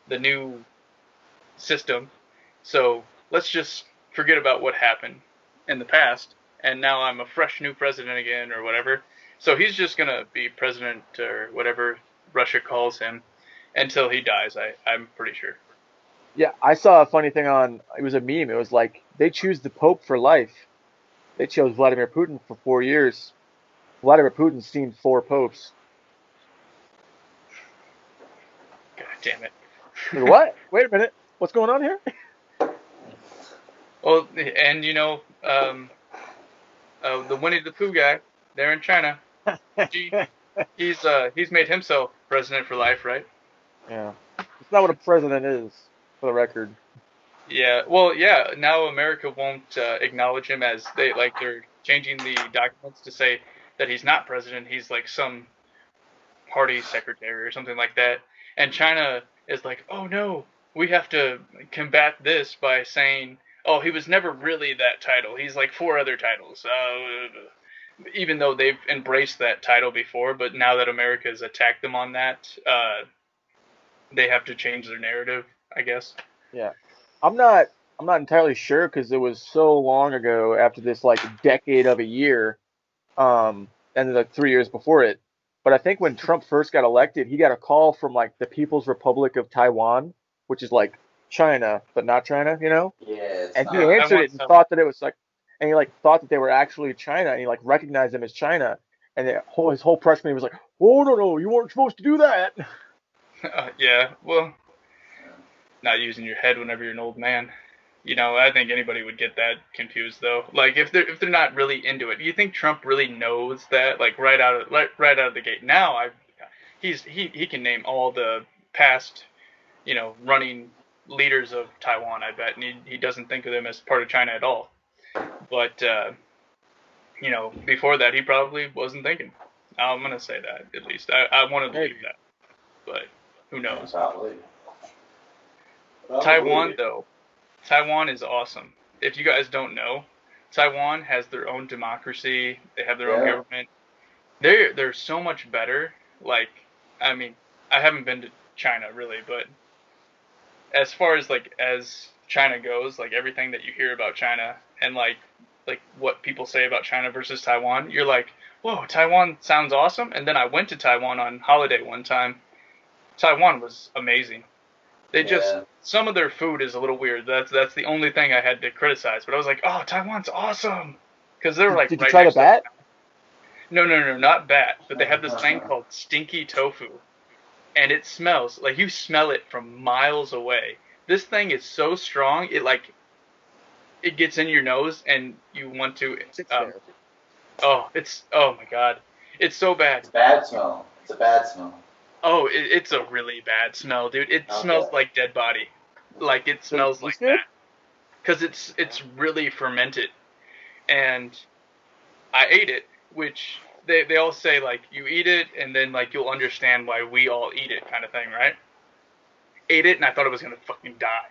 new system. So let's just forget about what happened in the past, and now I'm a fresh new president again or whatever. So he's just gonna be president or whatever Russia calls him until he dies. I'm pretty sure. Yeah, I saw a funny thing it was a meme. It was like, they choose the Pope for life. They chose Vladimir Putin for 4 years. Vladimir Putin's seen 4 popes. God damn it. What? Wait a minute. What's going on here? Well, and the Winnie the Pooh guy there in China, he's made himself president for life, right? Yeah. That's not what a president is, for the record. Yeah, well, yeah. Now America won't acknowledge him as they're changing the documents to say that he's not president. He's like some party secretary or something like that. And China is like, oh no, we have to combat this by saying, oh, he was never really that title. He's like 4 other titles. Even though they've embraced that title before, but now that America has attacked them on that, they have to change their narrative, I guess. Yeah. I'm not entirely sure because it was so long ago after this like decade of a year, and like 3 years before it. But I think when Trump first got elected, he got a call from like the People's Republic of Taiwan, which is like China, but not China, you know? Yeah, it's And he not. answered it and thought that it was like, and he like thought that they were actually China, and he like recognized them as China. And his whole press meeting was like, "Oh no, you weren't supposed to do that." Yeah, well, not using your head whenever you're an old man. I think anybody would get that confused though. Like if they're not really into it. Do you think Trump really knows that? Like right out of the gate. Now he can name all the past, running leaders of Taiwan, I bet, and he doesn't think of them as part of China at all. But before that he probably wasn't thinking. I'm gonna say that at least. I want to believe that. But who knows? Probably. Taiwan though. Taiwan is awesome. If you guys don't know, Taiwan has their own democracy. They have their own government. They're so much better. Like, I mean, I haven't been to China really, but as far as China goes, like everything that you hear about China and like what people say about China versus Taiwan, you're like, whoa, Taiwan sounds awesome. And then I went to Taiwan on holiday one time. Taiwan was amazing. They just some of their food is a little weird. That's the only thing I had to criticize. But I was like, oh, Taiwan's awesome because they're like. Did you right try the next to bat? No, not bat. But they have this thing called stinky tofu, and it smells like you smell it from miles away. This thing is so strong, it gets in your nose, and you want to. Oh my god, it's so bad. It's a bad smell. It's a bad smell. Oh, it's a really bad smell, dude. It smells like dead body. Like it smells like that. Because it's really fermented. And I ate it, which they all say like you eat it and then like you'll understand why we all eat it kind of thing, right? Ate it and I thought I was gonna fucking die.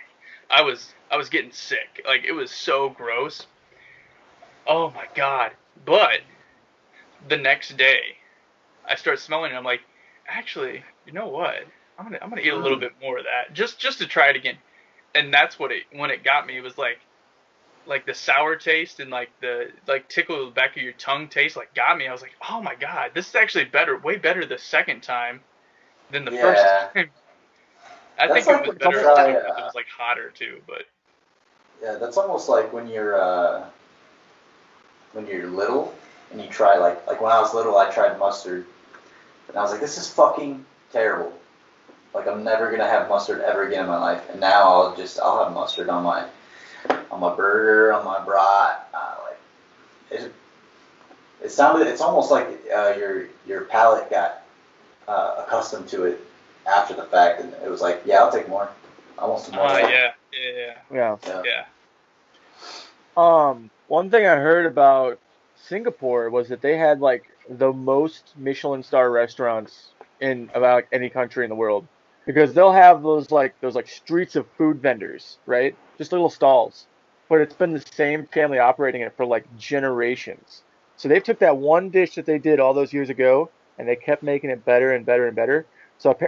I was getting sick. Like it was so gross. Oh my god. But the next day I start smelling it, I'm like, actually, you know what? I'm gonna eat a little bit more of that just to try it again. And that's when it got me. It was like the sour taste and like the tickle the back of your tongue taste like got me. I was like, oh my god, this is actually way better the second time than the first time. I think it was better because it was like hotter too. But yeah, that's almost like when you're little and you try like when I was little I tried mustard. And I was like, this is fucking terrible. Like, I'm never gonna have mustard ever again in my life. And now I'll have mustard on my burger, on my brat. It's almost like your palate got accustomed to it after the fact, and it was like, yeah, I'll take more. I want some more. Yeah. One thing I heard about Singapore was that they had like the most Michelin star restaurants in about any country in the world, because they'll have those streets of food vendors, right? Just little stalls, but it's been the same family operating it for like generations. So they took that one dish that they did all those years ago and they kept making it better and better and better. So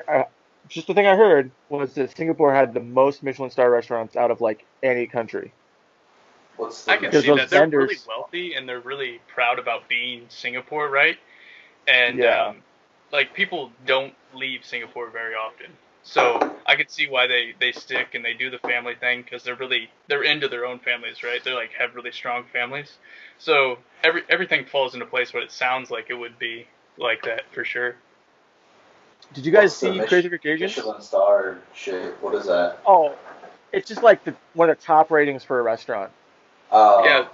just the thing I heard was that Singapore had the most Michelin star restaurants out of like any country. I can see that. They're really wealthy and they're really proud about being Singapore, right? And like people don't leave Singapore very often. So I could see why they stick and they do the family thing, because they're into their own families, right? They like have really strong families. So everything falls into place what it sounds like it would be like that for sure. Did you guys see Crazy Rich Asians? Michelin star shit. What is that? Oh, it's just like one of the top ratings for a restaurant. Yeah,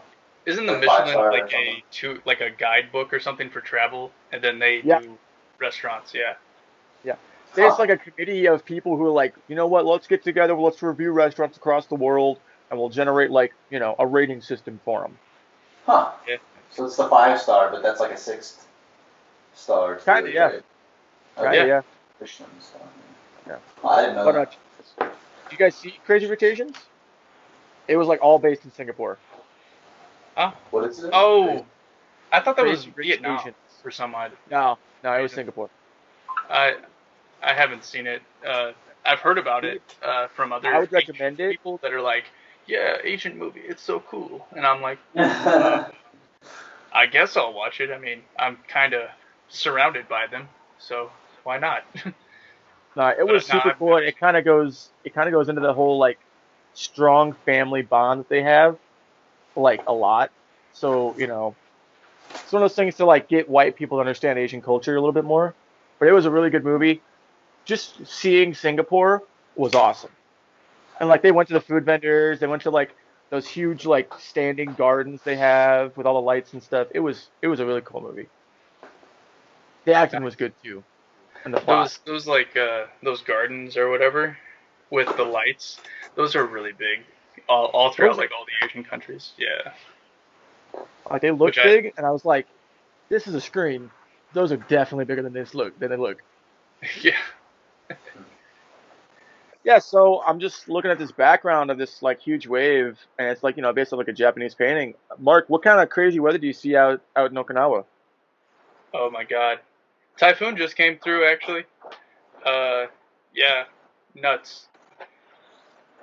isn't the Michelin like a guidebook or something for travel, and then they do restaurants? Yeah. Yeah. there's like a committee of people who are like, you know what, let's get together, let's review restaurants across the world, and we'll generate like, a rating system for them. Huh. Yeah. So it's the 5-star, but that's like a 6-star. Kind of, yeah. Kind of, Yeah. yeah. Michelin star. Yeah. Oh, I didn't know But that. did you guys see Crazy Vacations? It was like all based in Singapore. Huh? What is it? Oh, I thought that was Crazy Rich Vietnam Asians. for some odd No, it was reason. Singapore. I haven't seen it. I've heard about it from other I would Asian recommend it. people that are like, yeah, Asian movie, it's so cool, and I'm like, I guess I'll watch it. I mean, I'm kind of surrounded by them, so why not? No, it was But no, super cool. And it kind of goes into the whole like strong family bond that they have, like a lot. So, it's one of those things to like get white people to understand Asian culture a little bit more. But it was a really good movie. Just seeing Singapore was awesome. And like they went to the food vendors, they went to like those huge like standing gardens they have with all the lights and stuff. It was a really cool movie. The acting was good too, and the plot. those like those gardens or whatever with the lights, those are really big, all throughout Those like all the Asian countries. Yeah, like they which looked big, and I was like, this is a screen. Those are definitely bigger than they look. yeah. Yeah, so I'm just looking at this background of this like huge wave, and it's like based on like a Japanese painting. Mark, what kind of crazy weather do you see out in Okinawa? Oh my God, Typhoon just came through actually. Uh, yeah, nuts.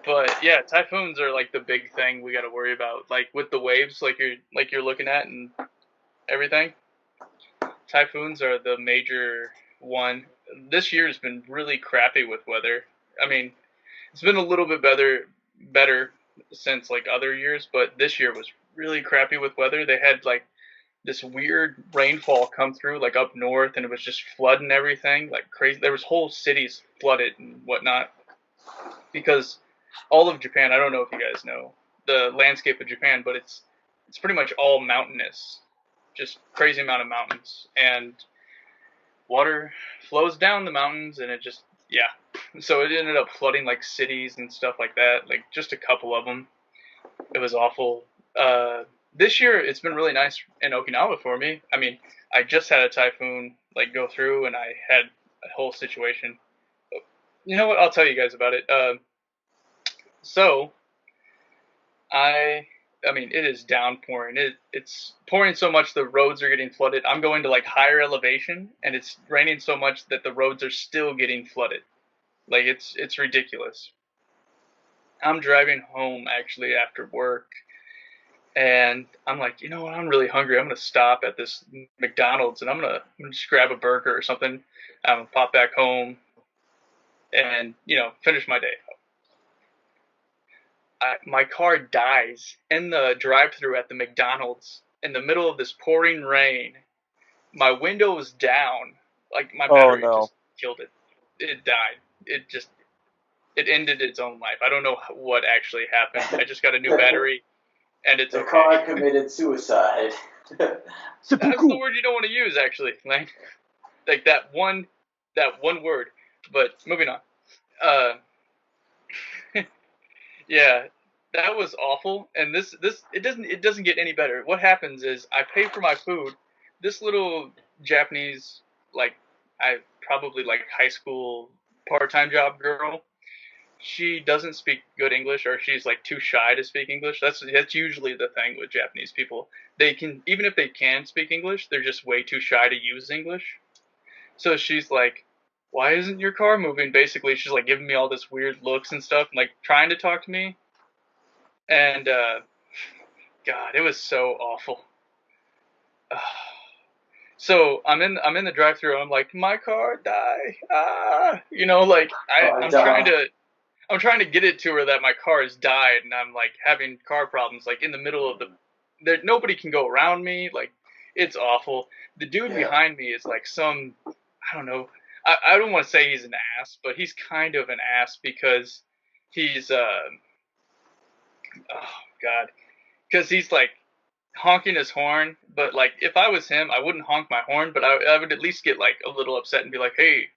But yeah, typhoons are like the big thing we got to worry about. Like with the waves, like you're looking at and everything. Typhoons are the major one. This year has been really crappy with weather. I mean, it's been a little bit better since like other years, but this year was really crappy with weather. They had like this weird rainfall come through like up north, and it was just flooding everything like crazy. There was whole cities flooded and whatnot because all of Japan, I don't know if you guys know the landscape of Japan, but it's pretty much all mountainous, just crazy amount of mountains, and water flows down the mountains, and it just yeah. So it ended up flooding like cities and stuff like that, like just a couple of them. It was awful. This year it's been really nice in Okinawa for me. I mean, I just had a typhoon like go through, and I had a whole situation. You know what? I'll tell you guys about it. So I I mean, it is downpouring. It's pouring so much the roads are getting flooded. I'm going to like higher elevation, and it's raining so much that the roads are still getting flooded. Like it's ridiculous. I'm driving home actually after work, and I'm like, you know what? I'm really hungry. I'm gonna stop at this McDonald's, and I'm gonna just grab a burger or something. I'm gonna pop back home and finish my day. My car dies in the drive-through at the McDonald's in the middle of this pouring rain. My window was down, like my Oh battery no. just killed it. It died. It ended its own life. I don't know what actually happened. I just got a new battery, and it's The okay. car committed suicide. That's Seppuku. the word you don't want to use, actually, Layne. Like that one word. But moving on. Uh, yeah, that was awful. And this it doesn't get any better. What happens is I pay for my food. This little Japanese, like I probably like high school part-time job girl, she doesn't speak good English, or she's like too shy to speak English. That's usually the thing with Japanese people. They can, even if they can speak English, they're just way too shy to use English. So she's like, "Why isn't your car moving?" Basically, she's like giving me all this weird looks and stuff, and like trying to talk to me. And God, it was so awful. So I'm in the drive-through. I'm like, my car die. Like Car I'm trying to get it to her that my car has died, and I'm like having car problems, like in the middle of there. Nobody can go around me. Like it's awful. The dude Yeah. behind me is like I don't know. I don't want to say he's an ass, but he's kind of an ass because he's oh God, because he's like honking his horn. But like if I was him, I wouldn't honk my horn, but I would at least get like a little upset and be like, hey.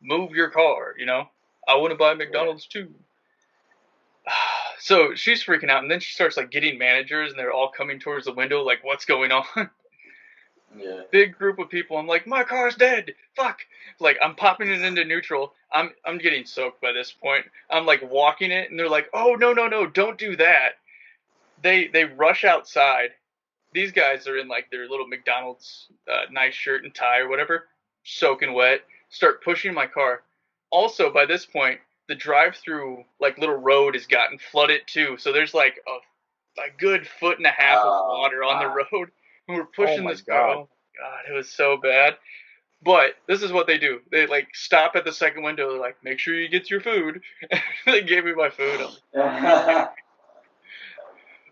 move your car, you know? I want to buy McDonald's too. So she's freaking out, and then she starts like getting managers, and they're all coming towards the window, like, what's going on? Yeah. Big group of people. I'm like, my car's dead. Fuck. Like, I'm popping it into neutral. I'm getting soaked by this point. I'm like walking it, and they're like, oh no, don't do that. They rush outside. These guys are in like their little McDonald's nice shirt and tie or whatever, soaking wet. Start pushing my car. Also, by this point, the drive-through like little road has gotten flooded too. So there's like a good foot and a half of water on the road. And we're pushing this car. Oh my god, it was so bad. But this is what they do. They like stop at the second window. They're like, make sure you get your food. They gave me my food.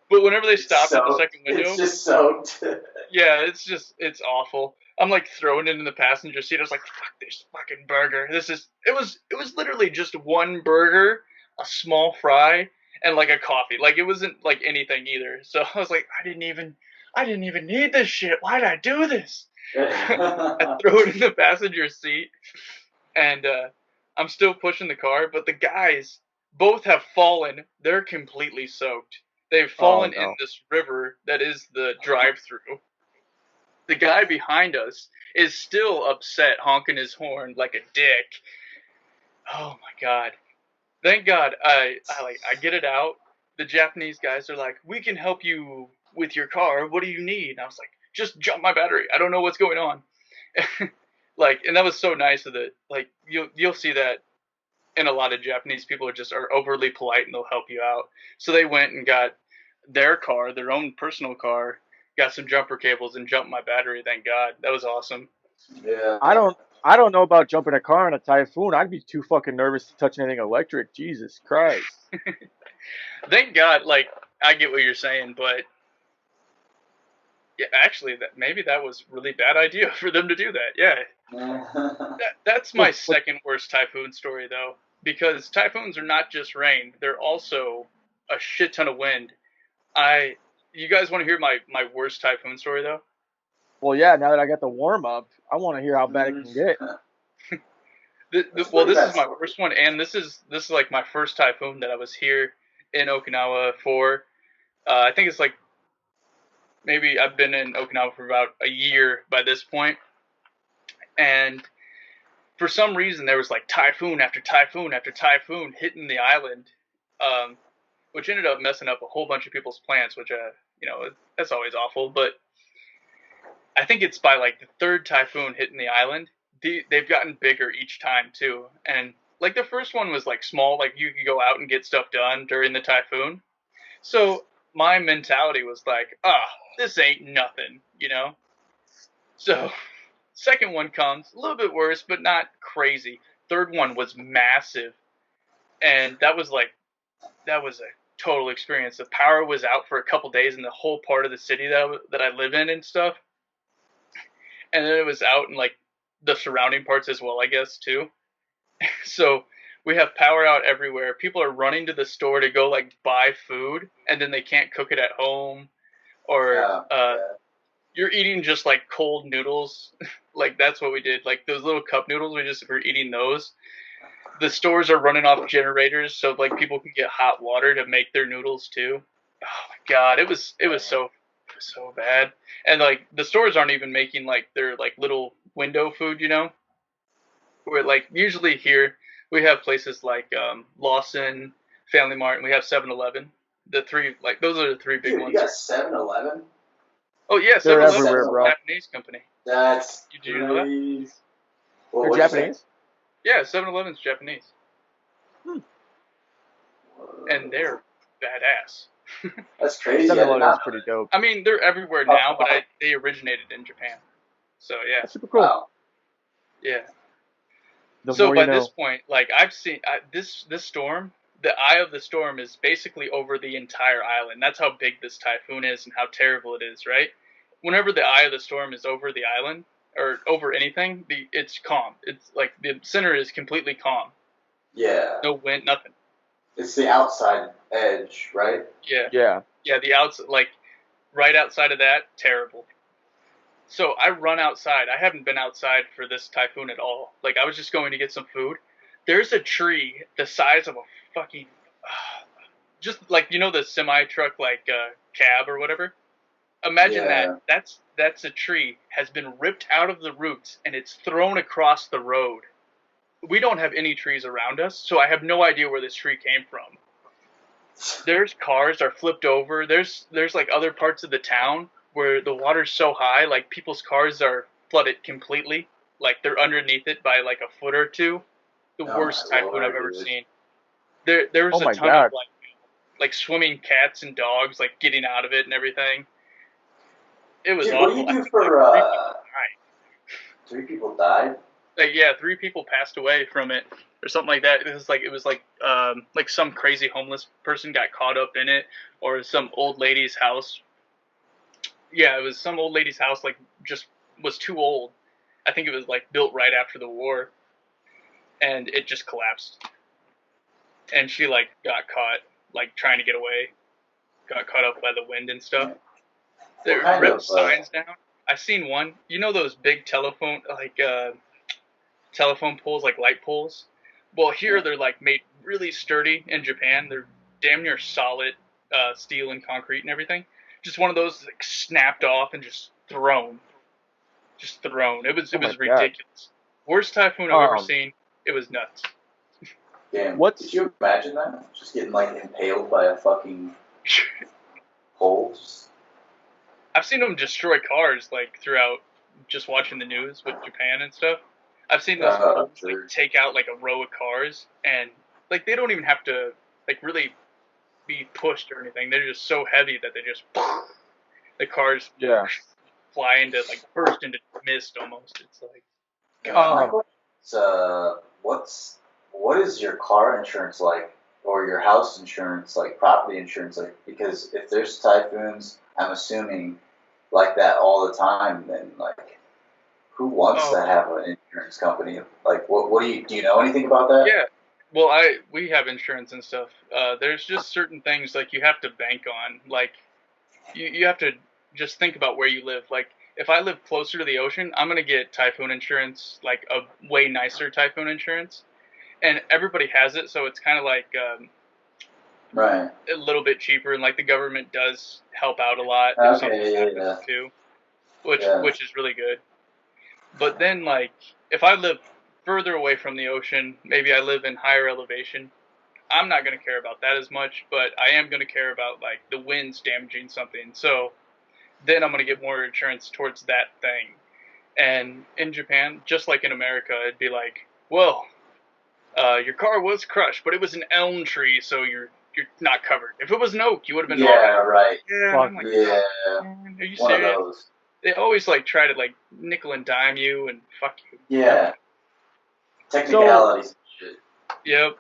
But whenever they stop at the second window, it's just soaked. Yeah, it's awful. I'm like throwing it in the passenger seat. I was like, fuck this fucking burger. It was literally just one burger, a small fry, and like a coffee. Like it wasn't like anything either. So I was like, I didn't even need this shit. Why did I do this? I throw it in the passenger seat, and I'm still pushing the car, but the guys both have fallen. They're completely soaked. They've fallen in this river that is the drive-through. The guy behind us is still upset, honking his horn like a dick. Oh my god. Thank God I get it out. The Japanese guys are like, we can help you with your car. What do you need? And I was like, just jump my battery. I don't know what's going on. Like, and that was so nice of it. Like, you'll see that. And a lot of Japanese people are overly polite and they'll help you out. So they went and got their car, their own personal car, got some jumper cables and jumped my battery. Thank God. That was awesome. Yeah. I don't know about jumping a car in a Typhoon. I'd be too fucking nervous to touch anything electric. Jesus Christ. Thank God. Like, I get what you're saying, but yeah, actually, maybe that was a really bad idea for them to do that. Yeah. That's my second worst typhoon story, though, because typhoons are not just rain; they're also a shit ton of wind. You guys want to hear my worst typhoon story, though? Well, yeah. Now that I got the warm up, I want to hear how bad it can get. This is my worst one, and this is like my first typhoon that I was here in Okinawa for. I think it's like maybe I've been in Okinawa for about a year by this point. And for some reason, there was like typhoon after typhoon after typhoon hitting the island, which ended up messing up a whole bunch of people's plans, which, that's always awful. But I think it's by like the third typhoon hitting the island, they've gotten bigger each time too. And like the first one was like small, like you could go out and get stuff done during the typhoon. So my mentality was like, this ain't nothing, So second one comes, a little bit worse, but not crazy. Third one was massive. And that was a total experience. The power was out for a couple days in the whole part of the city that I live in and stuff. And then it was out in like the surrounding parts as well, I guess, too. So we have power out everywhere. People are running to the store to go like buy food, and then they can't cook it at home, or you're eating just like cold noodles. Like that's what we did. Like those little cup noodles, we just were eating those. The stores are running off generators, so like people can get hot water to make their noodles too. Oh my god, it was so bad. And like the stores aren't even making like their like little window food, Where like usually here we have places like Lawson, Family Mart, and we have 7-Eleven. The three, like those are the three big ones. You got 7-Eleven? Oh yeah, 7-Eleven is a Japanese company. That's you know that? They're Japanese? Yeah, 7-Eleven's Japanese. And they're badass. That's crazy. 7-Eleven's pretty dope. I mean, they're everywhere now, but they originated in Japan. So yeah. That's super cool. Wow. Yeah. The So by this this point, like I've seen this storm, the eye of the storm is basically over the entire island. That's how big this typhoon is and how terrible it is, right? Whenever the eye of the storm is over the island or over anything, it's calm. It's like the center is completely calm. Yeah. No wind, nothing. It's the outside edge, right? Yeah. Yeah. Yeah, the outside, like right outside of that, terrible. So I run outside. I haven't been outside for this typhoon at all. Like, I was just going to get some food. There's a tree the size of a fucking, just like, you know, the semi truck, like, cab or whatever. Imagine Yeah. that. That's a tree has been ripped out of the roots and it's thrown across the road. We don't have any trees around us, so I have no idea where this tree came from. There's cars are flipped over. There's like other parts of the town where the water's so high, like people's cars are flooded completely. Like they're underneath it by like a foot or two. The Oh worst my typhoon I've lord, ever dude. seen. There was Oh a my ton of God. like swimming cats and dogs like getting out of it and everything. It was Dude, awful. what do you I do think, for, like, 3 people died. 3 people died? Like, yeah, 3 people passed away from it or something like that. It was like some crazy homeless person got caught up in it, or some old lady's house. Yeah, it was some old lady's house, like, just was too old. I think it was like built right after the war, and it just collapsed. And she like got caught like trying to get away, got caught up by the wind and stuff. They What kind ripped of, signs down. I seen one. You know those big telephone telephone poles, like light poles? Well, here they're like made really sturdy in Japan. They're damn near solid steel and concrete and everything. Just one of those like snapped off and just thrown. Just thrown. It was Oh my God. ridiculous. Worst typhoon I've ever Um, seen. It was nuts. damn, What's did you imagine that? Just getting, like, impaled by a fucking pole? I've seen them destroy cars like throughout just watching the news with Japan and stuff. I've seen those poles like Sure. take out like a row of cars, and like they don't even have to like really be pushed or anything. They're just so heavy that they just the cars yeah. fly into like burst into mist almost. It's like My Um, question is, what is your car insurance like, or your house insurance, like property insurance like? Because if there's typhoons, I'm assuming like that all the time, then like who wants oh to have an insurance company? Like what do you know anything about that? yeah. Well, we have insurance and stuff. There's just certain things like you have to bank on. Like you have to just think about where you live. Like if I live closer to the ocean, I'm gonna get typhoon insurance, like a way nicer typhoon insurance, and everybody has it, so it's kind of like Right. a little bit cheaper, and like the government does help out a lot if something Okay. happens Yeah. too, Yeah. which is really good. But then like if I live further away from the ocean, maybe I live in higher elevation, I'm not going to care about that as much, but I am going to care about like the winds damaging something. So then I'm going to get more insurance towards that thing. And in Japan, just like in America, it'd be like, well, your car was crushed, but it was an elm tree, so you're not covered. If it was an oak, you would have been all Yeah. right. Right. Yeah, and fuck. I'm like, Yeah. man, are you One of serious? those. They always like try to like nickel and dime you and fuck you. Yeah. So Technicalities and shit. Yep.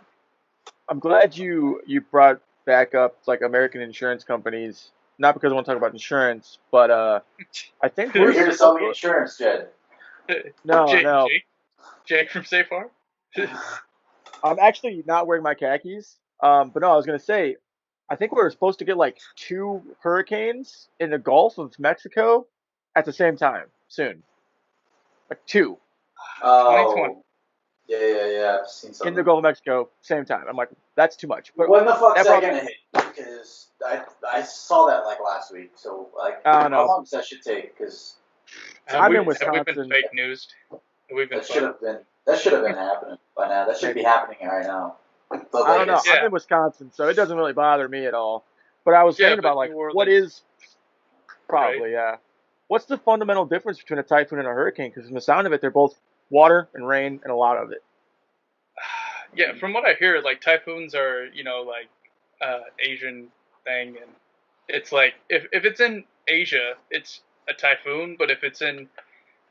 I'm glad you brought back up like American insurance companies. Not because I want to talk about insurance, but I think You're we're here to sell me supposed. insurance, Jed. No, no. Jake from Safe Farm. I'm actually not wearing my khakis. But no, I was gonna say, I think we're supposed to get like 2 hurricanes in the Gulf of Mexico at the same time soon. Like 2 2020. Oh. Yeah. I've seen in the something. Gulf of Mexico same time. I'm like, that's too much. But When the fuck's that that probably, gonna hit? Because I saw that like last week. So like, I don't how know. long does that should take? Because I'm in Have we been Wisconsin. fake newsed? Have we been that should have been happening by now. That should be Maybe. happening right now. The I don't know. latest. I'm Yeah. in Wisconsin, so it doesn't really bother me at all. But I was Yeah, thinking but about like, New what Orleans, is probably, yeah. What's the fundamental difference between a typhoon and a hurricane? Because from the sound of it, they're both water and rain and a lot of it. yeah, from what I hear, like typhoons are, you know, like Asian thing, and it's like if it's in Asia, it's a typhoon, but if it's in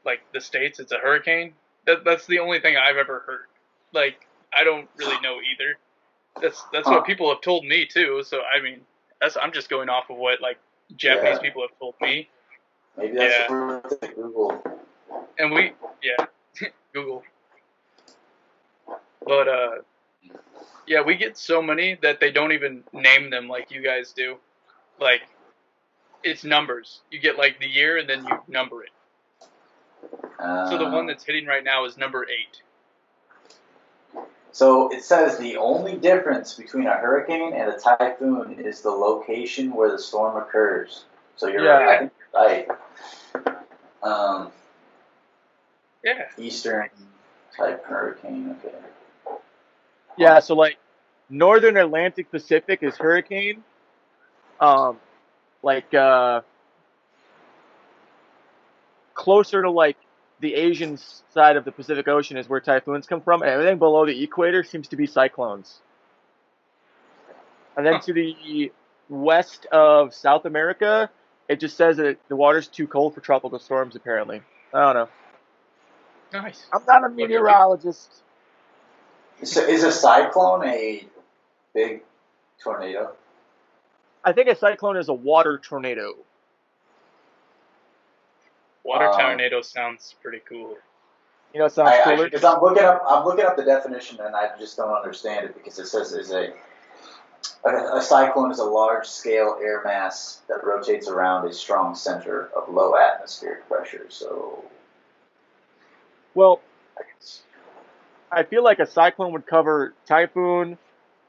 like the States, it's a hurricane. That's the only thing I've ever heard. Like I don't really know either. That's Huh. what people have told me too. So I mean, I'm just going off of what like Japanese Yeah. people have told me. Maybe that's Yeah. worth it. Google. And Google. But yeah, we get so many that they don't even name them like you guys do. Like it's numbers. You get like the year and then you number it. So the one that's hitting right now is number 8. So it says the only difference between a hurricane and a typhoon is the location where the storm occurs. So you're right. I think you're right. Yeah. Eastern type hurricane. Okay. Yeah, so like northern Atlantic Pacific is hurricane. Like closer to like the Asian side of the Pacific Ocean is where typhoons come from, and everything below the equator seems to be cyclones. And then to the west of South America, it just says that the water's too cold for tropical storms, apparently. I don't know. Nice. I'm not a meteorologist. So is a cyclone a big tornado? I think a cyclone is a water tornado. Water tornado sounds pretty cool. You know, it sounds cooler. Because I'm looking up the definition and I just don't understand it because it says a cyclone is a large-scale air mass that rotates around a strong center of low atmospheric pressure. So, well, I feel like a cyclone would cover typhoon,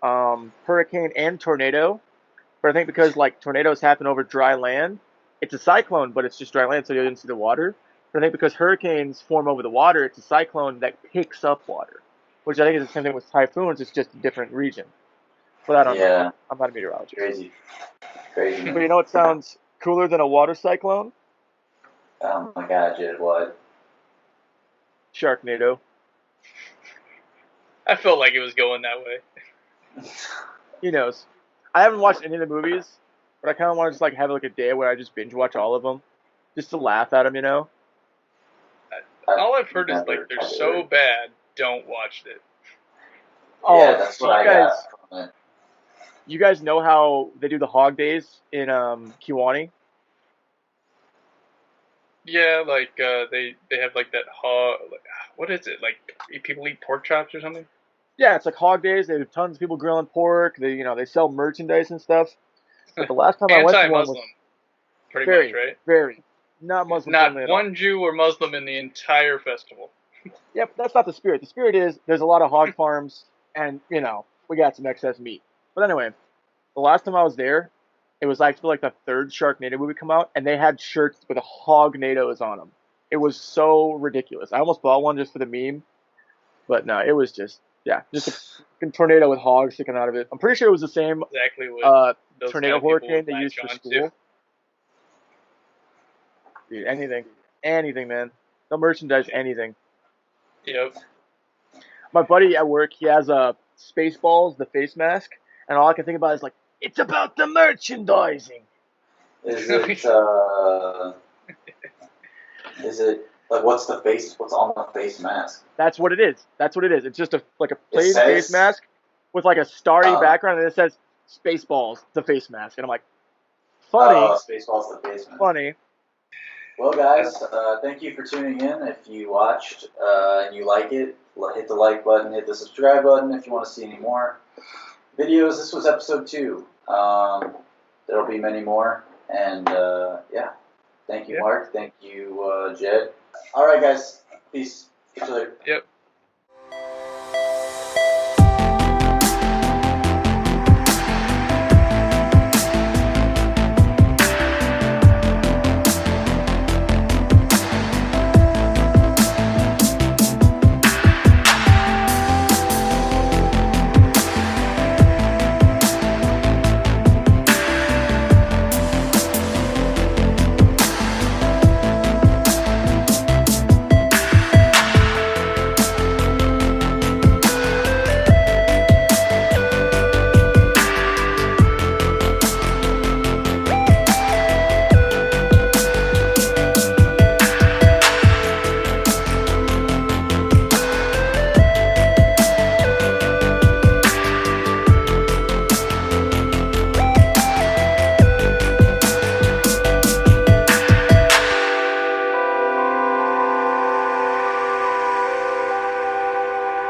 hurricane, and tornado. But I think because like tornadoes happen over dry land, it's a cyclone, but it's just dry land, so you didn't see the water. But I think because hurricanes form over the water, it's a cyclone that picks up water, which I think is the same thing with typhoons. It's just a different region. But I don't know. I'm not a meteorologist. Crazy. But you know what sounds cooler than a water cyclone? Oh my God, Jed, what? Sharknado. I felt like it was going that way. He knows. I haven't watched any of the movies, but I kind of want to just like have like a day where I just binge watch all of them, just to laugh at them, you know. All I've heard is like they're so bad, don't watch it. Oh, yeah, that's what I got from it. You guys know how they do the hog days in Kiwani? Yeah, like they have like that hog. Like, what is it? Like people eat pork chops or something? Yeah, it's like hog days. They have tons of people grilling pork. They sell merchandise and stuff. But the last time I went to one was pretty much, right? Very not Muslim. Not one Jew or Muslim in the entire festival. Yep, that's not the spirit. The spirit is there's a lot of hog farms, and we got some excess meat. But anyway, the last time I was there, it was actually like the third Sharknado movie come out, and they had shirts with Hognados on them. It was so ridiculous. I almost bought one just for the meme, but no, it was just a tornado with hogs sticking out of it. I'm pretty sure it was the same tornado hurricane they used for school. Too. Dude, anything, man. No merchandise, anything. Yep. My buddy at work, he has Spaceballs, the face mask, and all I can think about is like, it's about the merchandising. Is it like what's on the face mask? That's what it is. It's just a plain face mask with like a starry background, and it says Spaceballs, the face mask, and I'm like, funny. Spaceballs, the face mask. Funny. Well, guys, thank you for tuning in. If you watched and you like it, hit the like button, hit the subscribe button if you want to see any more videos. This was episode 2. There'll be many more. And, thank you, Mark. Thank you, Jed. All right, guys. Peace. See you later. Yep.